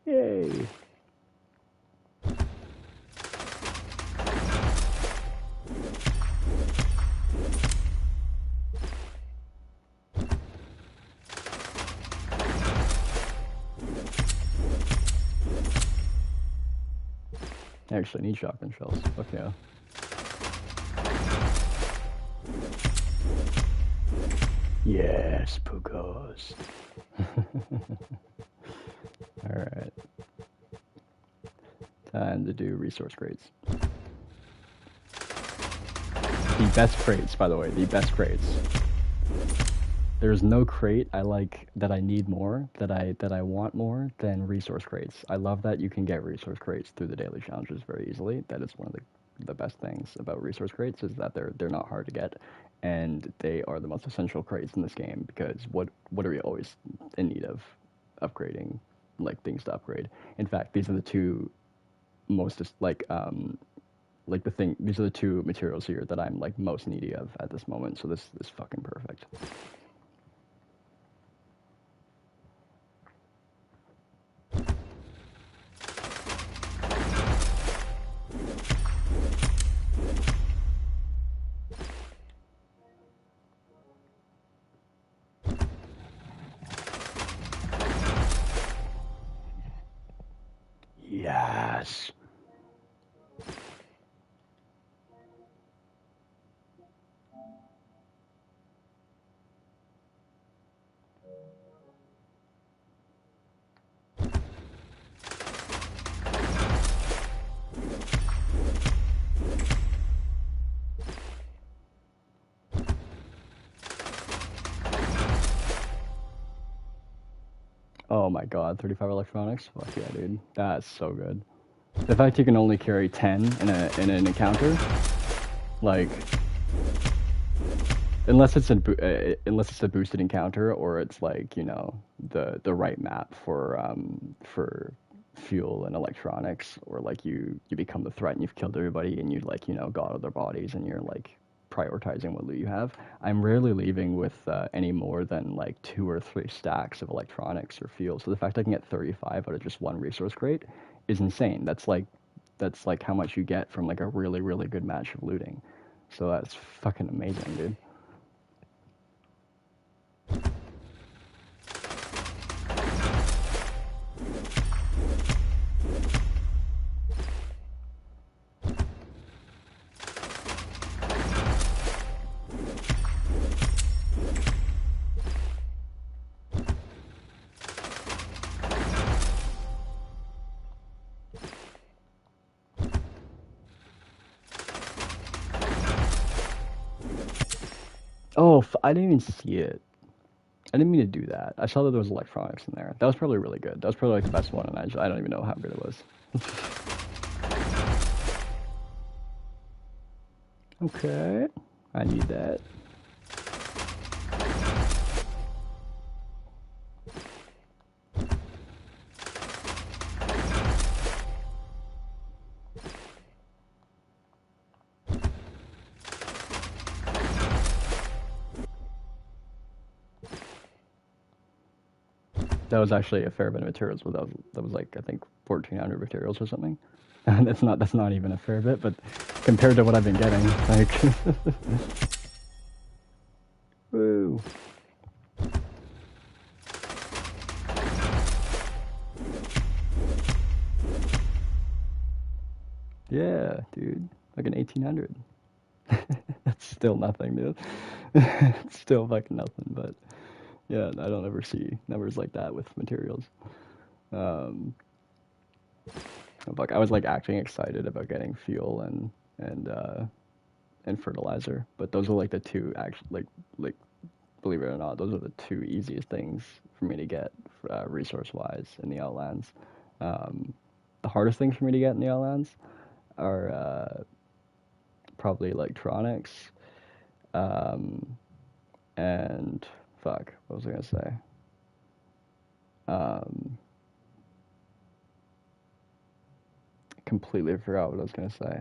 A: Yay. I actually need shotgun shells. Fuck yeah. Yes, Pukos. Alright. Time to do resource crates. The best crates, by the way, the best crates. There's no crate I like that I need more, that I want more than resource crates. I love that you can get resource crates through the daily challenges very easily. That is one of the best things about resource crates, is that they're not hard to get, and they are the most essential crates in this game, because what are we always in need of upgrading, like things to upgrade. In fact, these are the two most these are the two materials here that I'm like most needy of at this moment. So this is fucking perfect. Yes. Oh my god, 35 electronics? Fuck yeah, dude. That's so good. The fact you can only carry 10 in an encounter, like, unless it's a boosted encounter or it's like, you know, the right map for fuel and electronics, or like you become the threat and you've killed everybody and you, like, you know, got out of their bodies and you're like prioritizing what loot you have. I'm rarely leaving with any more than like 2 or 3 stacks of electronics or fuel. So the fact I can get 35 out of just one resource crate is insane. That's like how much you get from like a really, really good match of looting. So that's fucking amazing, dude. Oh, I didn't even see it. I didn't mean to do that. I saw that there was electronics in there. That was probably really good. That was probably like the best one, and I don't even know how good it was. Okay, I need that. That was actually a fair bit of materials, but that was like, I think 1,400 materials or something. That's not even a fair bit, but compared to what I've been getting, like, woo. Yeah, dude, like an 1,800. That's still nothing, dude. It's still fucking nothing, but yeah, I don't ever see numbers like that with materials. Um, Fuck, I was like acting excited about getting fuel and uh, and fertilizer, but those are like the two actually like believe it or not, those are the two easiest things for me to get resource wise in the Outlands. Um, the hardest things for me to get in the Outlands are probably electronics, um, and fuck, what was I gonna say? Um, Completely forgot what I was gonna say.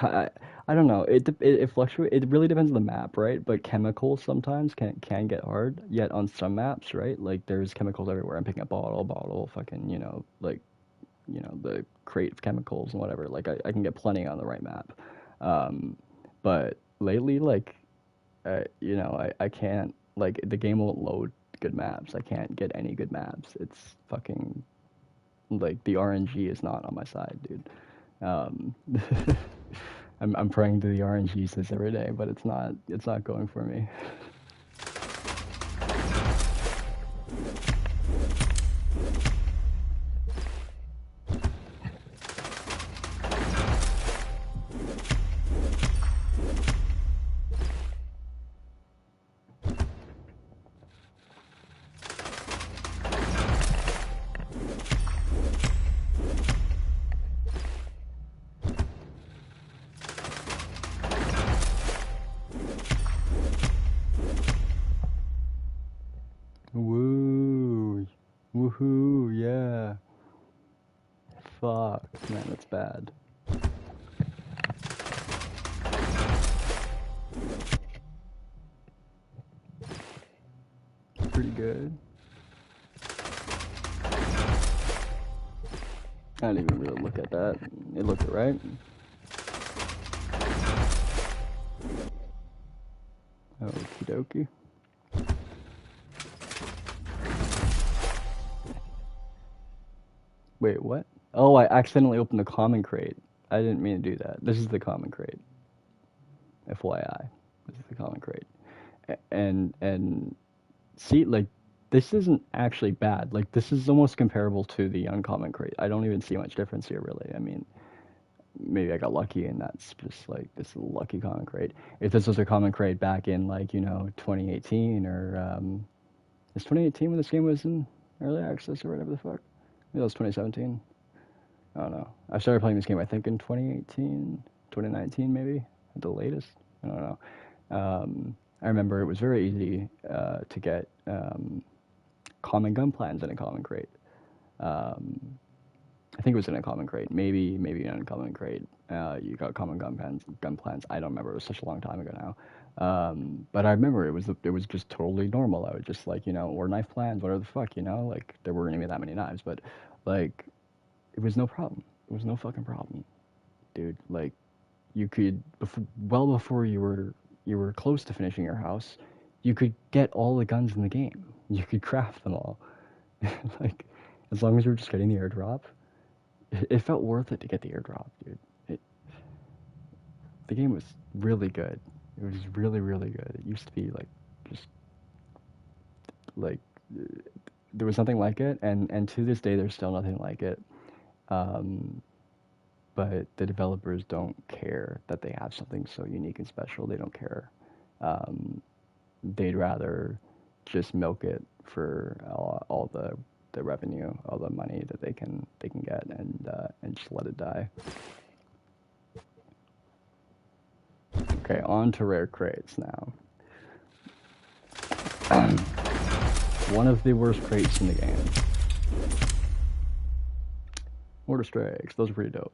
A: I, I don't know. It fluctuates. It really depends on the map, right? But chemicals sometimes can get hard. Yet on some maps, right? Like there's chemicals everywhere. I'm picking up bottle, fucking, you know, like, you know, the crate of chemicals and whatever. Like I can get plenty on the right map. Um, but lately, like, you know, I can't, like, the game won't load good maps. I can't get any good maps. It's fucking like the RNG is not on my side, dude. Um, I'm praying to the RNG this every day, but it's not going for me. Woo, woohoo, yeah. Fuck, man, that's bad. Pretty good. I didn't even really look at that. It looked right. Okie dokie. Wait, what? Oh, I accidentally opened the common crate. I didn't mean to do that. This is the common crate. FYI. This is the common crate. And see, like, this isn't actually bad. Like, this is almost comparable to the uncommon crate. I don't even see much difference here, really. I mean, maybe I got lucky and that's just like this is a lucky common crate. If this was a common crate back in, like, you know, 2018 or is 2018 when this game was in? early access or whatever the fuck. Maybe that was 2017. I don't know. I started playing this game, I think, in 2018, 2019, maybe at the latest. I don't know. I remember it was very easy to get common gun plans in a common crate. Um, I think it was in a common crate, maybe in a common crate. You got common gun plans. Gun plans. I don't remember. It was such a long time ago now. But I remember it was just totally normal. I would just like or knife plans, whatever the fuck, like there weren't even that many knives, but like it was no problem. It was no fucking problem, dude. Like you could well before you were close to finishing your house, you could get all the guns in the game. You could craft them all. Like as long as you were just getting the airdrop, it felt worth it to get the airdrop, dude. The game was really good. It was really really good. It used to be like just like there was nothing like it, and to this day there's still nothing like it. Um, but the developers don't care that they have something so unique and special. They don't care. Um, they'd rather just milk it for all the revenue, all the money that they can get, and just let it die. Okay, on to rare crates now. One of the worst crates in the game. Order strikes. Those are pretty dope.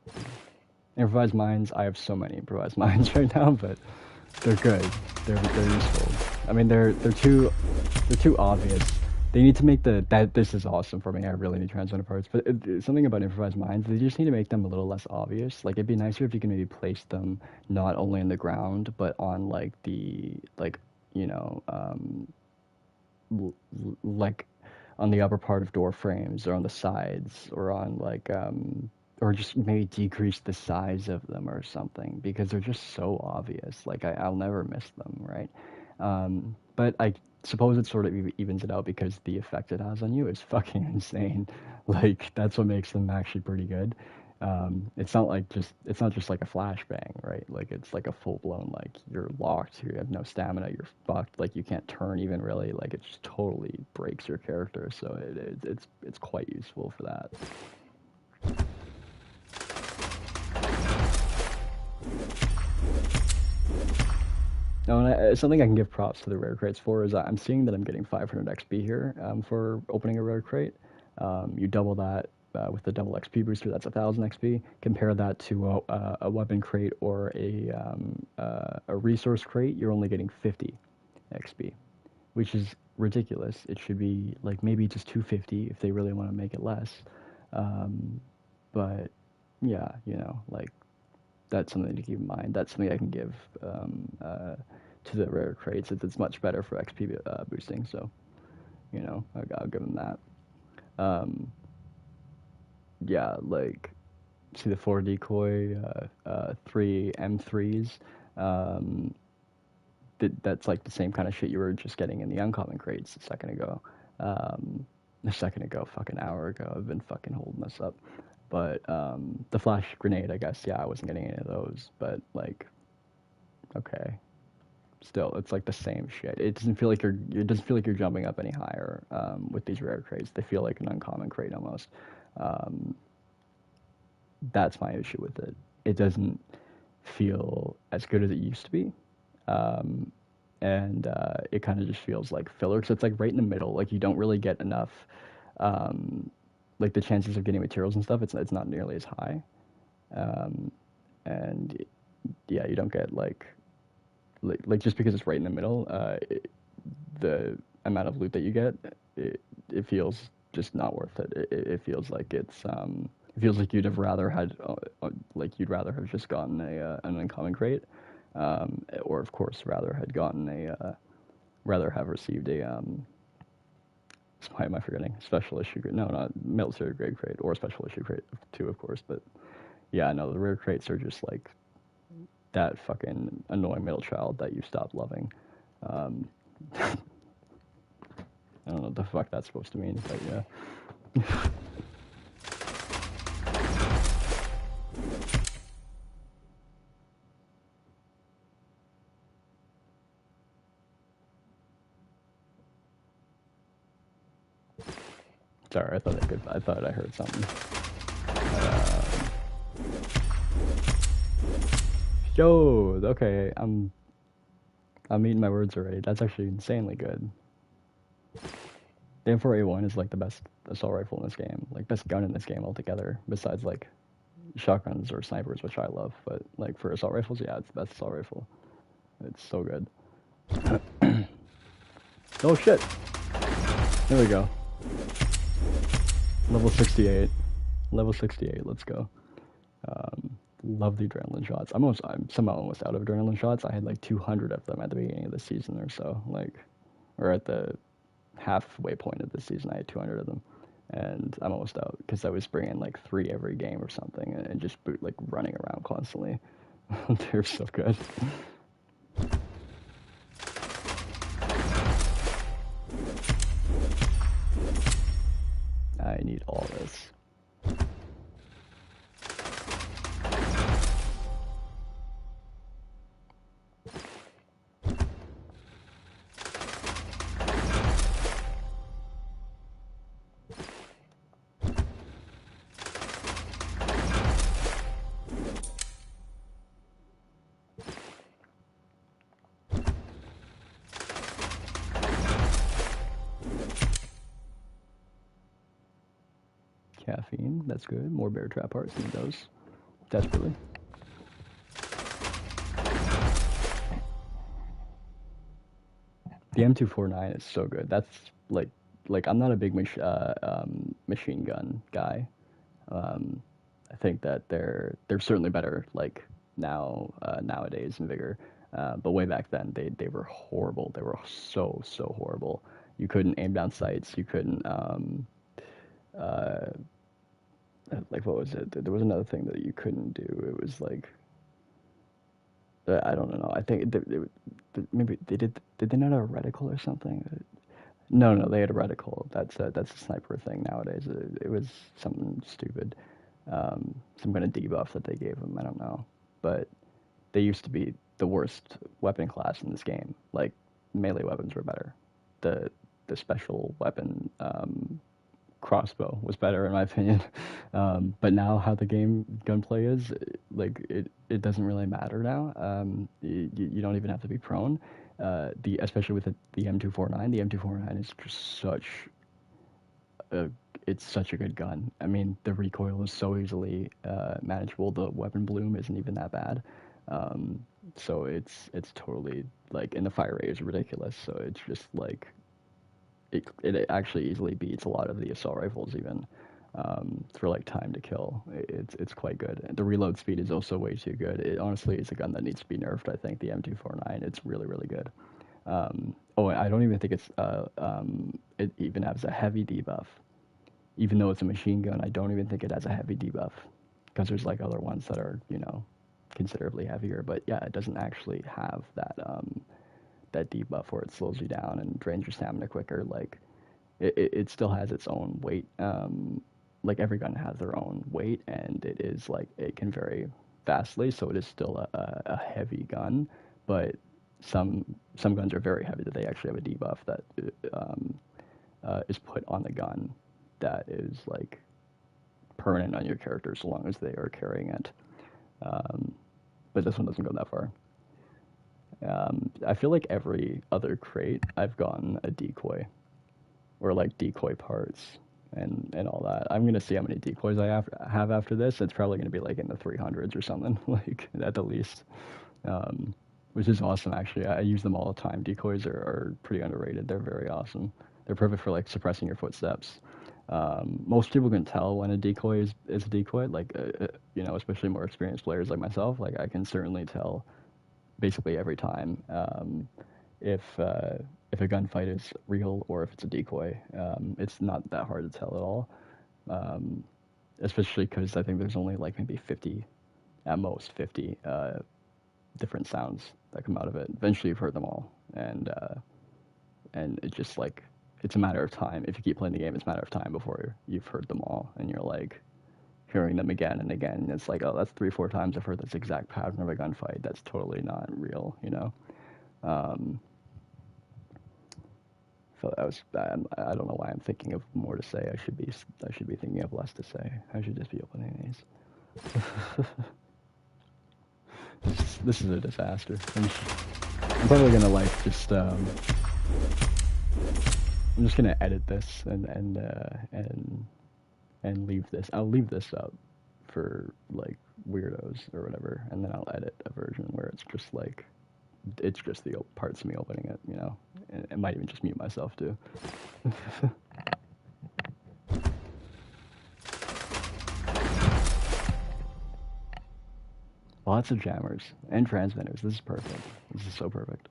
A: Improvised mines. I have so many improvised mines right now, but they're good. They're useful. I mean, they're too obvious. They need to make that. This is awesome for me. I really need transcendent parts, but something about improvised mines. They just need to make them a little less obvious. Like it'd be nicer if you could maybe place them not only in the ground, but on like the like you know like on the upper part of door frames or on the sides or on like or just maybe decrease the size of them or something because they're just so obvious. Like I'll never miss them, right? But I suppose it sort of evens it out because the effect it has on you is fucking insane. Like that's what makes them actually pretty good. It's not just like a flashbang, right? Like it's like a full blown like you're locked, you have no stamina, you're fucked, like you can't turn even really, like it just totally breaks your character. So it's quite useful for that. No, and something I can give props to the rare crates for is I'm seeing that I'm getting 500 XP here for opening a rare crate. You double that with the double XP booster, that's 1,000 XP. Compare that to a weapon crate or a resource crate, you're only getting 50 XP, which is ridiculous. It should be like maybe just 250 if they really want to make it less. Um, but yeah, like that's something to keep in mind. That's something I can give to the rare crates. It's much better for XP boosting, so I'll give them that. Um, yeah, like see the 4 decoy, 3 M3s. Um, that's like the same kind of shit you were just getting in the uncommon crates a second ago. A second ago, fucking hour ago. I've been fucking holding this up. But the flash grenade, I guess, yeah, I wasn't getting any of those. But like, okay, still, it's like the same shit. It doesn't feel like you're jumping up any higher with these rare crates. They feel like an uncommon crate almost. Um, that's my issue with it. It doesn't feel as good as it used to be. Um, and it kind of just feels like filler. So it's like right in the middle. Like you don't really get enough. Um, like the chances of getting materials and stuff, it's not nearly as high. Um, and yeah, you don't get like just because it's right in the middle, the amount of loot that you get, it feels just not worth it. It feels like it feels like you'd rather have just gotten an uncommon crate, or of course rather had gotten rather have received why am I forgetting? Special issue grade? No, not military grade crate or special issue crate too, of course. But yeah, no, the rare crates are just like that fucking annoying middle child that you stopped loving. Um, I don't know what the fuck that's supposed to mean, but yeah. Sorry, I thought I heard something. Um, Yo, okay, I'm eating my words already. That's actually insanely good. The M4A1 is like the best assault rifle in this game, like best gun in this game altogether, besides like shotguns or snipers, which I love. But like for assault rifles, yeah, it's the best assault rifle. It's so good. Oh shit! There we go. Level 68. Level 68. Let's go. Love the adrenaline shots. I'm somehow almost out of adrenaline shots. I had like 200 of them at the beginning of the season or so, like, or at the halfway point of the season, I had 200 of them, and I'm almost out because I was bringing like 3 every game or something, and just like running around constantly. They're so good. I need all this. Caffeine, that's good. More bear trap hearts, need those. Desperately. The M249 is so good. That's like I'm not a big machine gun guy. Um, I think that they're certainly better like nowadays in Vigor. But way back then they were horrible. They were so horrible. You couldn't aim down sights. You couldn't uh, like what was it? There was another thing that you couldn't do. It was like I don't know. I think maybe they did. Did they not have a reticle or something? No, no, they had a reticle. That's a sniper thing nowadays. It was something stupid, some kind of debuff that they gave them. I don't know, but they used to be the worst weapon class in this game. Like melee weapons were better. The the special weapon crossbow was better in my opinion. But now how the game gunplay is, like it doesn't really matter now. You don't even have to be prone. The especially with the M249, the M249 is just a it's such a good gun. I mean, the recoil is so easily manageable. The weapon bloom isn't even that bad. So it's totally like, and the fire rate is ridiculous. So it's just like it actually easily beats a lot of the assault rifles even for like time to kill. It's quite good. The reload speed is also way too good. It honestly is a gun that needs to be nerfed. I think the M249. It's really good. Oh, I don't even think it even has a heavy debuff. Even though it's a machine gun, I don't even think it has a heavy debuff because there's like other ones that are considerably heavier. But yeah, it doesn't actually have that debuff where it slows you down and drains your stamina quicker. Like it still has its own weight. Like every gun has their own weight, and it is like it can vary vastly. So it is still a heavy gun, but some guns are very heavy that they actually have a debuff that is put on the gun that is like permanent on your character so long as they are carrying it. But this one doesn't go that far. I feel like every other crate I've gotten a decoy or like decoy parts and all that. I'm gonna see how many decoys I have after this. It's probably gonna be like in the 300s or something, like at the least, which is awesome actually. I use them all the time. Decoys are pretty underrated. They're very awesome. They're perfect for like suppressing your footsteps. Most people can tell when a decoy is a decoy, like especially more experienced players like myself. Like I can certainly tell basically every time if a gunfight is real or if it's a decoy. It's not that hard to tell at all, especially because I think there's only like maybe 50, at most 50 different sounds that come out of it. Eventually, you've heard them all, and it's just like it's a matter of time. If you keep playing the game, it's a matter of time before you've heard them all, and you're like hearing them again and again. And it's like, oh, that's 3, 4 times I've heard this exact pattern of a gunfight. That's totally not real, felt I don't know why I'm thinking of more to say. I should be thinking of less to say. I should just be opening these. This is a disaster. I'm probably gonna like just I'm just gonna edit this and leave this. I'll leave this up for like weirdos or whatever, and then I'll edit a version where it's just like it's just the parts of me opening it, you know. And it might even just mute myself too. Lots of jammers and transmitters. This is perfect. This is so perfect.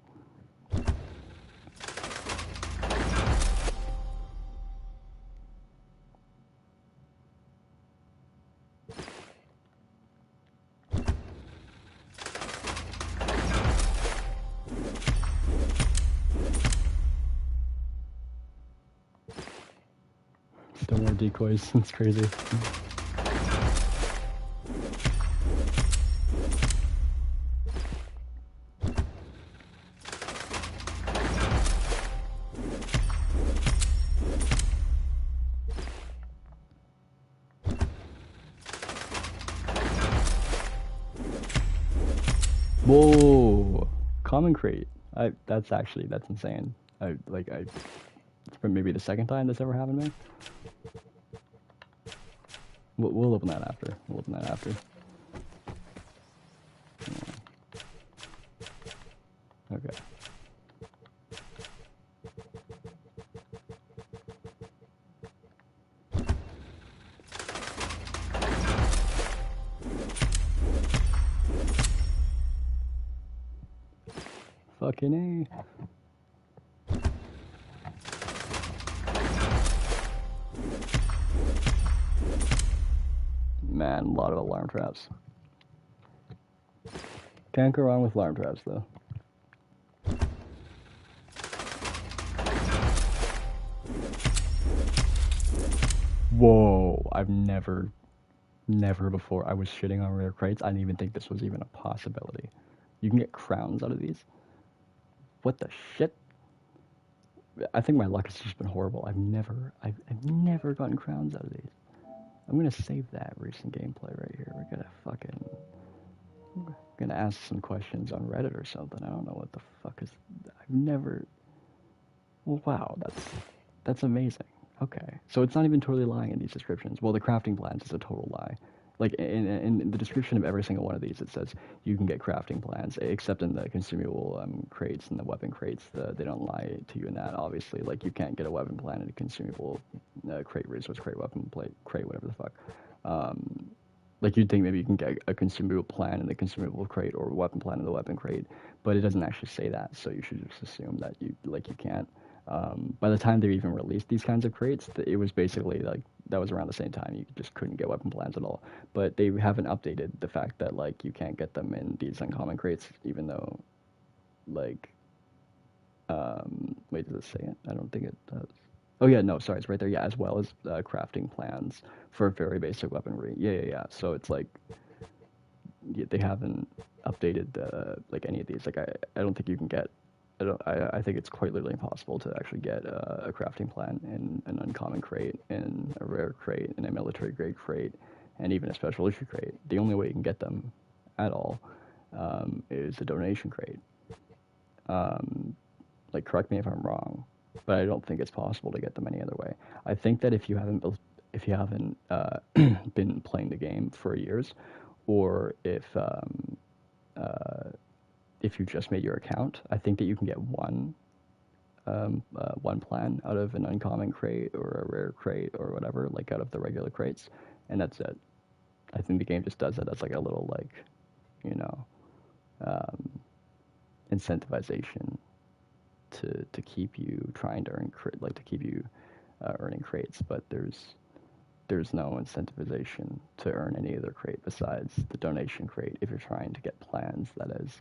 A: Still more decoys. It's crazy. Whoa, common crate. That's insane. It's been maybe the second time this ever happened to me. We'll open that after. We'll open that after. Okay. Fucking A. Man, a lot of alarm traps. Can't go wrong with alarm traps, though. Whoa, I've never before. I was shitting on rare crates. I didn't even think this was even a possibility. You can get crowns out of these? What the shit? I think my luck has just been horrible. I've never gotten crowns out of these. I'm gonna save that recent gameplay right here. I'm gonna ask some questions on Reddit or something. I don't know what the fuck is. I've never. Well, wow, that's amazing. Okay, so it's not even totally lying in these descriptions. Well, the crafting plans is a total lie. Like in the description of every single one of these, it says you can get crafting plans, except in the consumable crates and the weapon crates. They don't lie to you in that. Obviously, like you can't get a weapon plan in a consumable crate, resource crate, weapon plate crate, whatever the fuck. Like you'd think maybe you can get a consumable plan in the consumable crate or a weapon plan in the weapon crate, but it doesn't actually say that. So you should just assume that you can't. By the time they even released these kinds of crates, it was basically like that was around the same time you just couldn't get weapon plans at all. But they haven't updated the fact that like you can't get them in these uncommon crates, even though like wait, does it say it? I don't think it does. Oh yeah, no, sorry, it's right there. Yeah, as well as crafting plans for very basic weaponry. Yeah. So it's like they haven't updated like any of these. Like I don't think you can get. I think it's quite literally impossible to actually get a crafting plan in an uncommon crate, in a rare crate, in a military grade crate, and even a special issue crate. The only way you can get them at all is a donation crate. Like, correct me if I'm wrong, but I don't think it's possible to get them any other way. I think that if you haven't been playing the game for years, or if you just made your account, I think that you can get one plan out of an uncommon crate or a rare crate or whatever, like out of the regular crates, and that's it. I think the game just does it as like a little like, you know, incentivization to keep you trying to earn like to keep you earning crates, but there's no incentivization to earn any other crate besides the donation crate if you're trying to get plans, that is.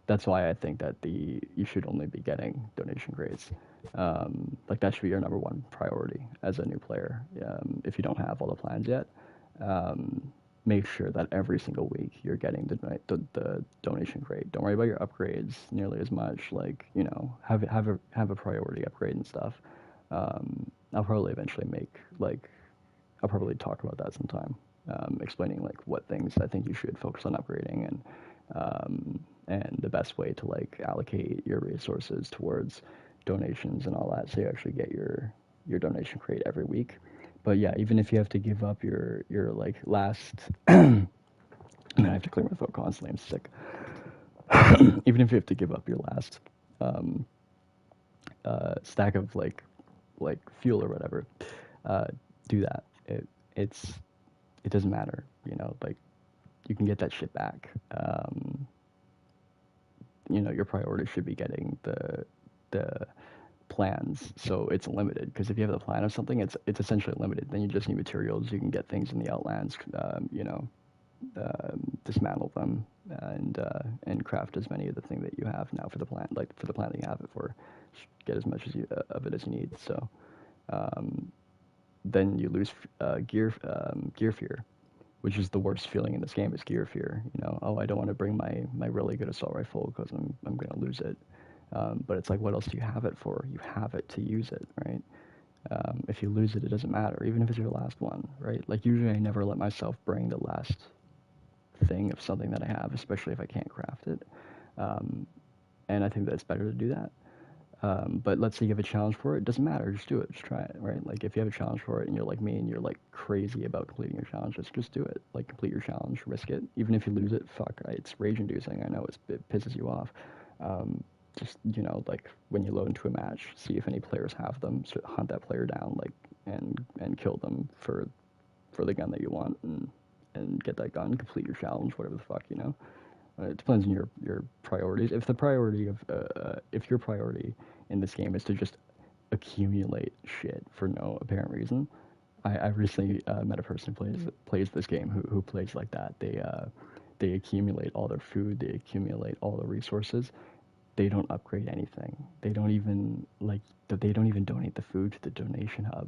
A: That's why I think that you should only be getting donation crates. Like that should be your number one priority as a new player. If you don't have all the plans yet, make sure that every single week you're getting the donation crate. Don't worry about your upgrades nearly as much. Like, you know, have a priority upgrade and stuff. I'll probably eventually make like I'll probably talk about that sometime, explaining like what things I think you should focus on upgrading and the best way to like allocate your resources towards donations and all that, so you actually get your donation crate every week. But yeah, even if you have to give up your like last, man, I have to clear my throat constantly. I'm sick. Even if you have to give up your last um, stack of like fuel or whatever, uh, do that. It's it doesn't matter, you know. Like you can get that shit back. You know, your priority should be getting the plans, so it's limited. Because if you have the plan of something, it's essentially limited. Then you just need materials. You can get things in the Outlands, you know, dismantle them and craft as many of the thing that you have now for the plan, like for the plan that you have it for. Get as much as of it as you need. So then you lose gear fear, which is the worst feeling in this game, is gear fear. You know, oh, I don't want to bring my really good assault rifle because I'm gonna lose it. But it's like, what else do you have it for? You have it to use it, right? If you lose it, it doesn't matter, even if it's your last one, right? Like usually I never let myself bring the last thing of something that I have, especially if I can't craft it. And I think that it's better to do that. But let's say you have a challenge for it, doesn't matter, just do it, just try it, right? Like if you have a challenge for it and you're like me and you're like crazy about completing your challenge, just do it. Like complete your challenge, risk it. Even if you lose it, fuck, it's rage inducing. I know it pisses you off. Just, you know, like when you load into a match, see if any players have them, so hunt that player down, like and kill them for the gun that you want, and get that gun, complete your challenge, whatever the fuck, you know. It depends on your priorities. If your priority in this game is to just accumulate shit for no apparent reason, I recently met a person who plays this game who plays like that. They accumulate all their food, they accumulate all the resources. They don't upgrade anything. They don't even donate the food to the donation hub.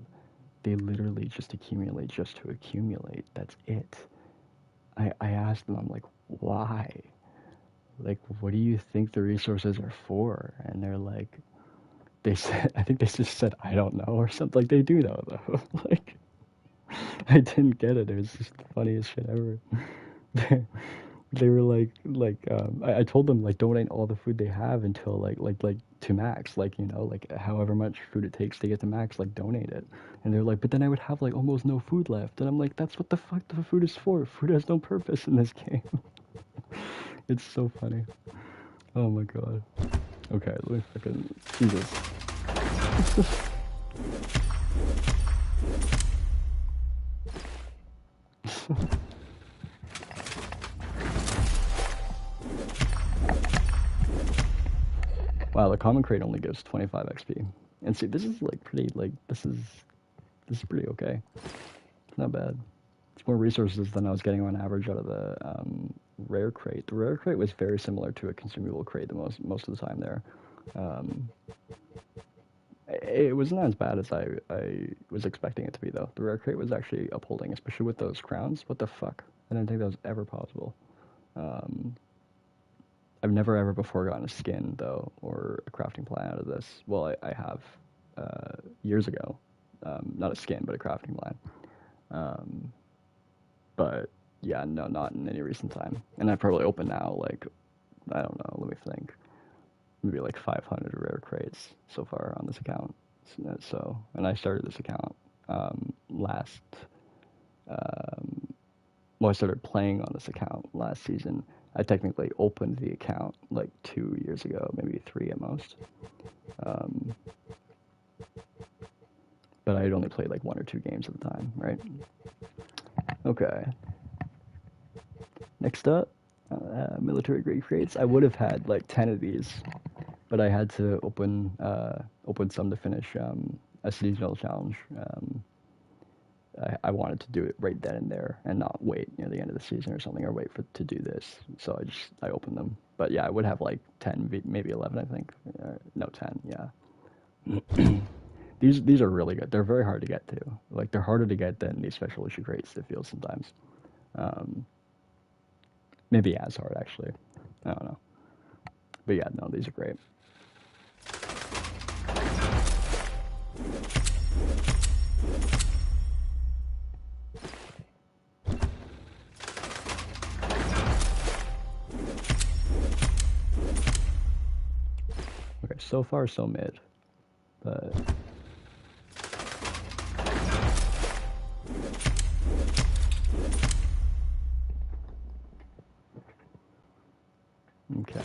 A: They literally just accumulate just to accumulate. That's it. I asked them, I'm like, why? Like, what do you think the resources are for? And they're like, they said, I think they just said, I don't know, or something. Like, they do know, though. Like, I didn't get it. It was just the funniest shit ever. They were I told them, like, donate all the food they have until, like, to max. Like, you know, like, however much food it takes to get to max, like, donate it. And they're like, but then I would have, like, almost no food left. And I'm like, that's what the fuck the food is for. Food has no purpose in this game. It's so funny. Oh my god. Okay, let me fucking... Jesus. Wow, the common crate only gives 25 XP. And see, this is like pretty, like, this is pretty okay. It's not bad. It's more resources than I was getting on average out of the rare crate. The rare crate was very similar to a consumable crate most of the time there. It wasn't as bad as I was expecting it to be, though. The rare crate was actually upholding, especially with those crowns. What the fuck? I didn't think that was ever possible. I've never ever before gotten a skin, though, or a crafting plan out of this. Well, I have years ago. Not a skin, but a crafting plan. But yeah, no, not in any recent time. And I probably open now, like, I don't know, let me think. Maybe like 500 rare crates so far on this account. So, and I started this account last, well, I started playing on this account last season. I technically opened the account like 2 years ago, maybe 3 at most. But I had only played like 1 or 2 games at the time, right? Okay. Next up, military grade crates. I would have had like 10 of these, but I had to open some to finish a seasonal challenge. I wanted to do it right then and there and not wait near the end of the season or something, or wait to do this. So I opened them. But yeah, I would have like 10, maybe 11, I think. No, 10, yeah. These are really good. They're very hard to get to. Like, they're harder to get than these special issue crates, it feels sometimes. Um, maybe as hard actually. I don't know. But yeah, no, these are great. Okay, so far so mid, but okay.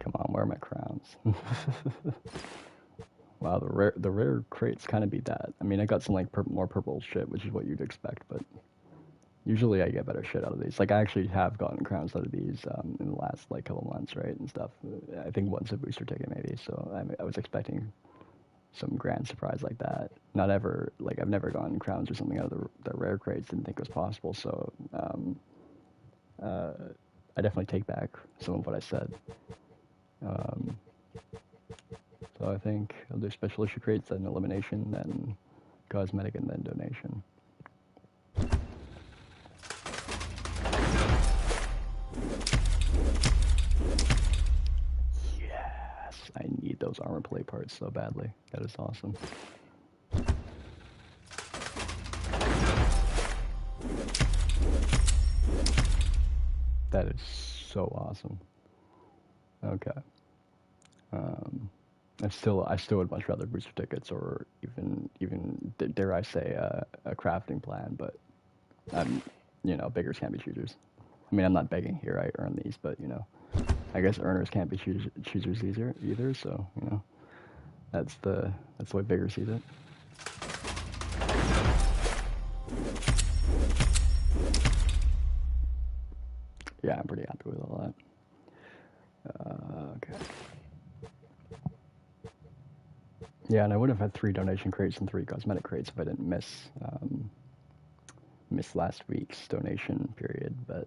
A: Come on, where are my crowns? Wow, the rare crates kind of beat that. I mean, I got some like more purple shit, which is what you'd expect, but usually I get better shit out of these. Like I actually have gotten crowns out of these in the last like couple months, right, and stuff. I think once a booster ticket maybe. So I was expecting some grand surprise like that. Not ever like I've never gotten crowns or something out of the rare crates. Didn't think it was possible. So uh, I definitely take back some of what I said. Um, so I think I'll do special issue crates, then elimination, then cosmetic, and then donation. Yes, I need those armor plate parts so badly. That is awesome. That is so awesome. Okay. Um, I still would much rather booster tickets or even dare I say a crafting plan, but I'm beggars can't be choosers. I mean I'm not begging here. I earn these, but I guess earners can't be choosers either. So that's the way Vigor sees it. Yeah, I'm pretty happy with all that. Okay. Yeah, and I would have had 3 donation crates and 3 cosmetic crates if I didn't miss last week's donation period. But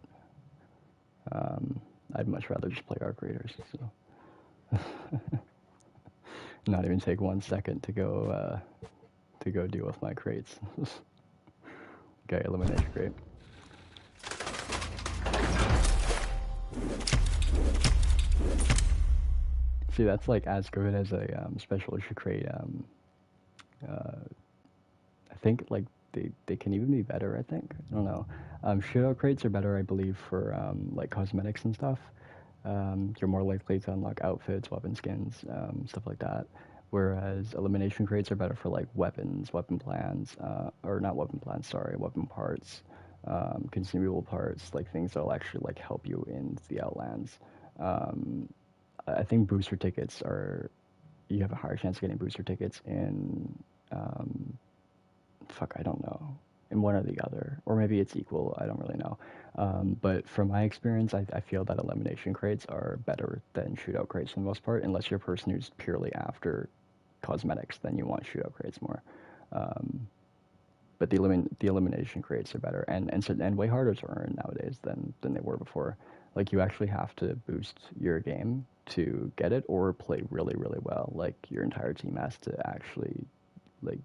A: I'd much rather just play Arc Raiders. So not even take 1 second to go deal with my crates. Okay, elimination crate. See, that's like as good as a special issue crate. I think like they can even be better. I think I don't know. Shootout crates are better, I believe, for like cosmetics and stuff. You're more likely to unlock outfits, weapon skins, stuff like that. Whereas elimination crates are better for like weapons, weapon plans, or not weapon plans, sorry, weapon parts, consumable parts, like things that'll actually like help you in the Outlands. Um, I think booster tickets are you have a higher chance of getting booster tickets in um, fuck, I don't know, in one or the other, or maybe it's equal. I don't really know. But from my experience, I feel that elimination crates are better than shootout crates for the most part, unless you're a person who's purely after cosmetics, then you want shootout crates more. Um, but the elimination crates are better and way harder to earn nowadays than they were before. Like you actually have to boost your game to get it or play really really well. Like your entire team has to actually like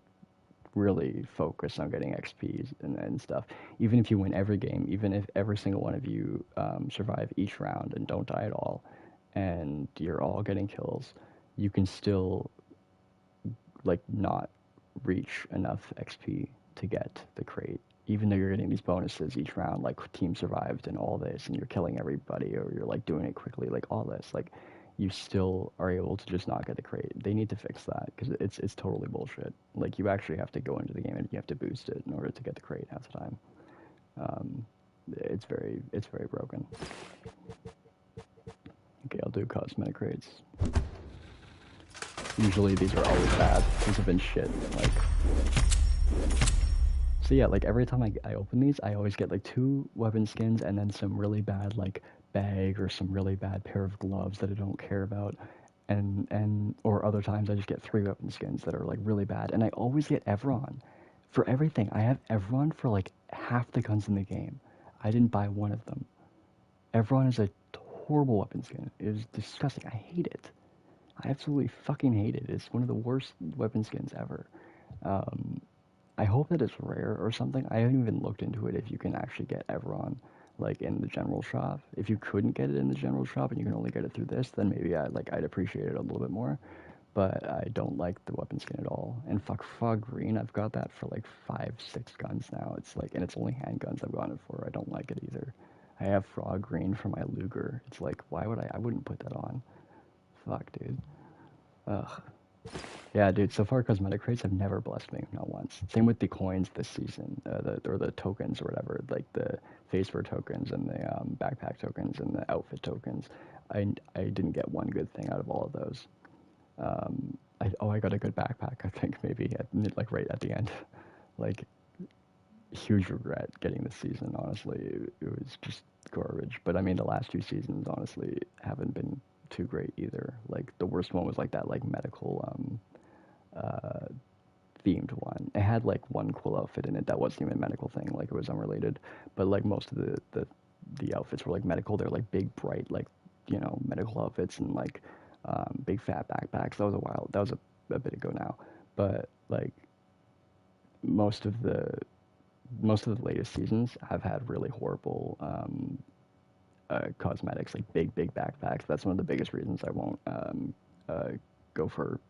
A: really focus on getting XPs and stuff. Even if you win every game, even if every single one of you survive each round and don't die at all, and you're all getting kills, you can still like not reach enough XP to get the crate. Even though you're getting these bonuses each round, like team survived and all this, and you're killing everybody, or you're like doing it quickly, like all this, like you still are able to just not get the crate. They need to fix that because it's totally bullshit. Like you actually have to go into the game and you have to boost it in order to get the crate half the time. Um, it's very broken. Okay, I'll do cosmetic crates. Usually these are always bad. These have been shit. Like, so yeah, like every time I open these, I always get like 2 weapon skins and then some really bad like bag or some really bad pair of gloves that I don't care about. And or other times I just get 3 weapon skins that are like really bad. And I always get Evron for everything. I have Evron for like half the guns in the game. I didn't buy one of them. Evron is a horrible weapon skin. It is disgusting. I hate it. I absolutely fucking hate it. It's one of the worst weapon skins ever. Um, I hope that it's rare or something. I haven't even looked into it if you can actually get Evron like in the general shop. If you couldn't get it in the general shop and you can only get it through this, then maybe I'd appreciate it a little bit more. But I don't like the weapon skin at all. And fuck Frog Green, I've got that for like 5, 6 guns now. It's like, and it's only handguns I've gotten it for. I don't like it either. I have Frog Green for my Luger. It's like, why would I wouldn't put that on. Fuck, dude. Ugh. Yeah, dude. So far, cosmetic crates have never blessed me, not once. Same with the coins this season, the tokens or whatever, like the face fur tokens and the backpack tokens and the outfit tokens. I didn't get one good thing out of all of those. I got a good backpack. I think maybe like right at the end, like huge regret getting this season. Honestly, it was just garbage. But I mean, the last 2 seasons honestly haven't been too great either. Like the worst one was like that like medical uh themed one. It had like one cool outfit in it that wasn't even a medical thing. Like it was unrelated. But like most of the outfits were like medical. They're like big bright like medical outfits and like big fat backpacks. That was a while. That was a bit ago now. But like most of the most of the latest seasons have had really horrible cosmetics, like big backpacks. That's one of the biggest reasons I won't uh, go for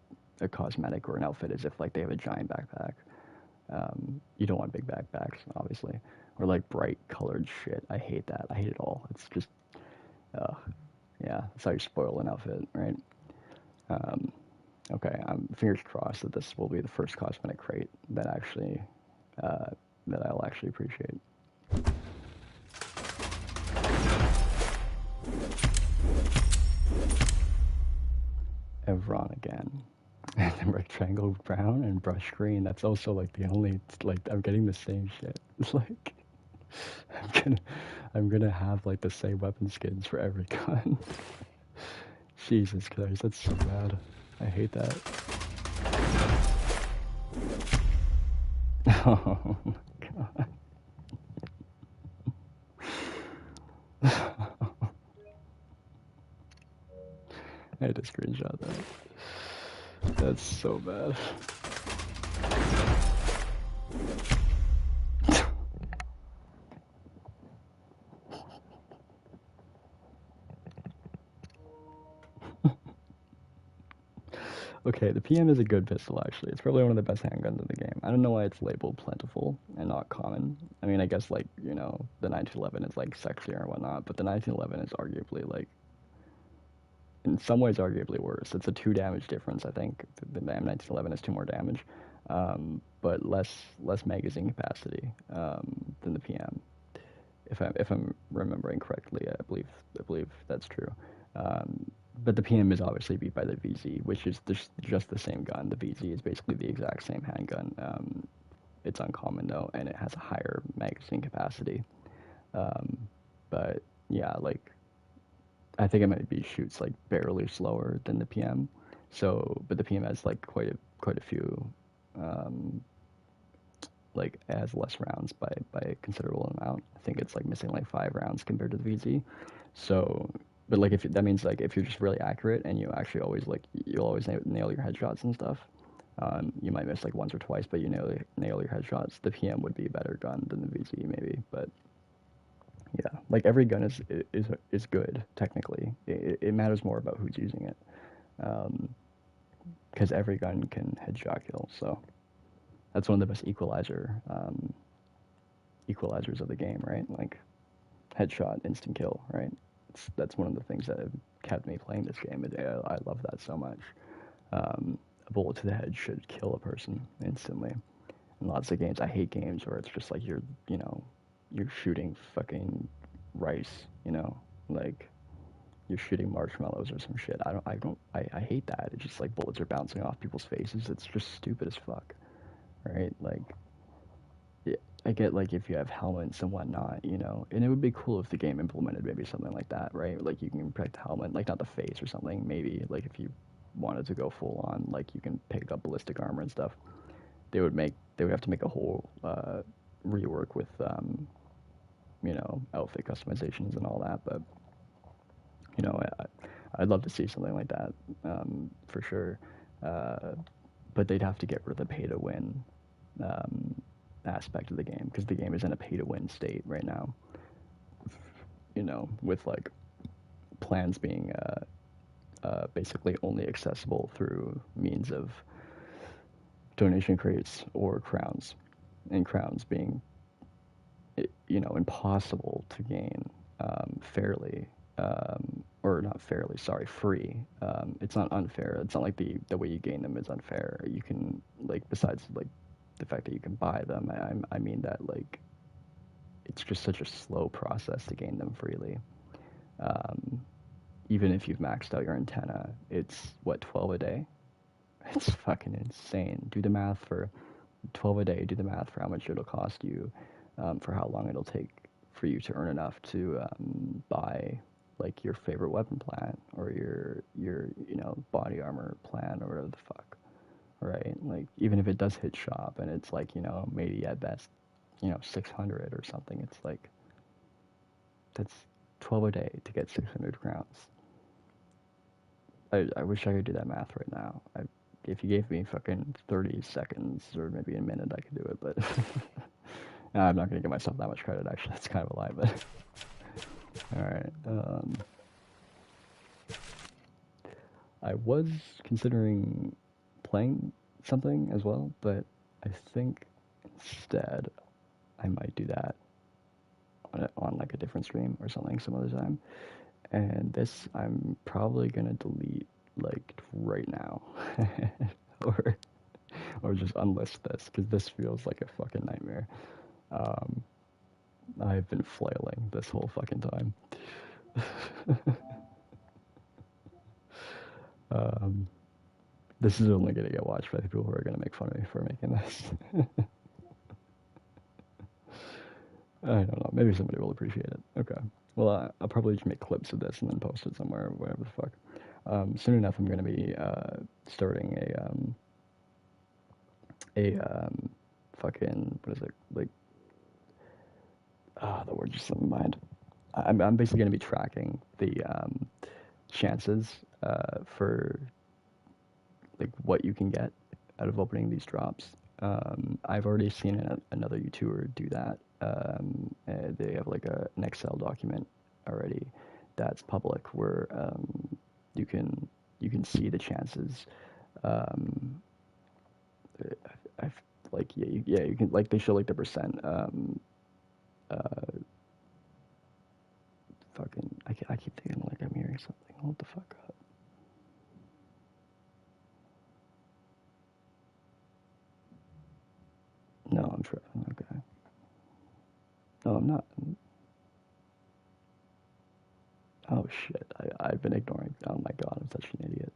A: a cosmetic or an outfit is if like they have a giant backpack. You don't want big backpacks, obviously, or like bright colored shit. I hate that. I hate it all. It's just, uh, yeah, that's how you spoil an outfit, right? Um, okay, I'm fingers crossed that this will be the first cosmetic crate that actually uh, that I'll actually appreciate. Evron again. And then rectangle brown and brush green. That's also like the only like I'm getting the same shit. It's like I'm gonna I'm gonna have like the same weapon skins for every gun. Jesus Christ, that's so bad. I hate that. Oh my god. I had to screenshot that. That's so bad. Okay, the PM is a good pistol actually. It's probably one of the best handguns in the game. I don't know why it's labeled plentiful and not common. I mean, I guess like, the 1911 is like sexier and whatnot, but the 1911 is arguably like in some ways arguably worse. It's a 2 damage difference, I think. The M1911 has 2 more damage, but less magazine capacity than the PM. If I'm remembering correctly, I believe that's true. Um, but the PM is obviously beat by the VZ, which is just the same gun. The VZ is basically the exact same handgun. It's uncommon though, and it has a higher magazine capacity. Um, but yeah, like I think it might be shoots like barely slower than the PM. So, but the PM has like quite a few, um, like it has less rounds by a considerable amount. I think it's like missing like 5 rounds compared to the VZ. So, but like if that means like if you're just really accurate and you actually always like you'll always nail your headshots and stuff. You might miss like once or twice, but you nail your headshots. The PM would be a better gun than the VZ maybe, but yeah, like every gun is good technically. It matters more about who's using it, because every gun can headshot kill. So that's one of the best equalizers of the game, right? Like headshot, instant kill, right? That's one of the things that have kept me playing this game. I love that so much. A bullet to the head should kill a person instantly. In lots of games, I hate games where it's just like you're shooting fucking rice, like you're shooting marshmallows or some shit. I hate that. It's just like bullets are bouncing off people's faces. It's just stupid as fuck, right? Like, yeah, I get like if you have helmets and whatnot, and it would be cool if the game implemented maybe something like that, right? Like you can protect the helmet, like not the face or something. Maybe like if you wanted to go full on, like you can pick up ballistic armor and stuff. They would have to make a whole rework with outfit customizations and all that. But you know, I'd love to see something like that, for sure. Uh, but they'd have to get rid of the pay to win um, aspect of the game because the game is in a pay to win state right now. With like plans being basically only accessible through means of donation crates or crowns, and crowns being impossible to gain fairly, or not fairly, sorry, free. It's not unfair. It's not like the way you gain them is unfair. You can, like, besides like the fact that you can buy them, I mean that, like, it's just such a slow process to gain them freely. Um, Even if you've maxed out your antenna, it's what, 12 a day? It's fucking insane. Do the math for 12 a day. Do the math for how much it'll cost you, for how long it'll take for you to earn enough to buy like your favorite weapon plan or your body armor plan or whatever the fuck, right? Like, even if it does hit shop and it's like, maybe at best, 600 or something, it's like that's 12 a day to get 600 crowns. I wish I could do that math right now. If you gave me fucking 30 seconds or maybe a minute, I could do it, but I'm not gonna give myself that much credit. Actually, that's kind of a lie, but all right. I was considering playing something as well, but I think instead I might do that on like a different stream or something some other time. And this I'm probably gonna delete like right now, or just unlist this because this feels like a fucking nightmare. Um, I've been flailing this whole fucking time. um, this is only gonna get watched by the people who are gonna make fun of me for making this. I don't know. Maybe somebody will appreciate it. Okay. Well, I'll probably just make clips of this and then post it somewhere, or whatever the fuck. Soon enough, I'm gonna be starting a fucking, what is it, like, the word just slipped my mind. I'm basically gonna be tracking the chances for like what you can get out of opening these drops. I've already seen another YouTuber do that. They have like an Excel document already that's public where you can see the chances. Um, I've like yeah, you can, like, they show like the percent. Uh, Fucking I keep thinking like I'm hearing something. Hold the fuck up. No, I'm trying. Okay. No, I'm not. Oh shit! I've been ignoring. Oh my god, I'm such an idiot.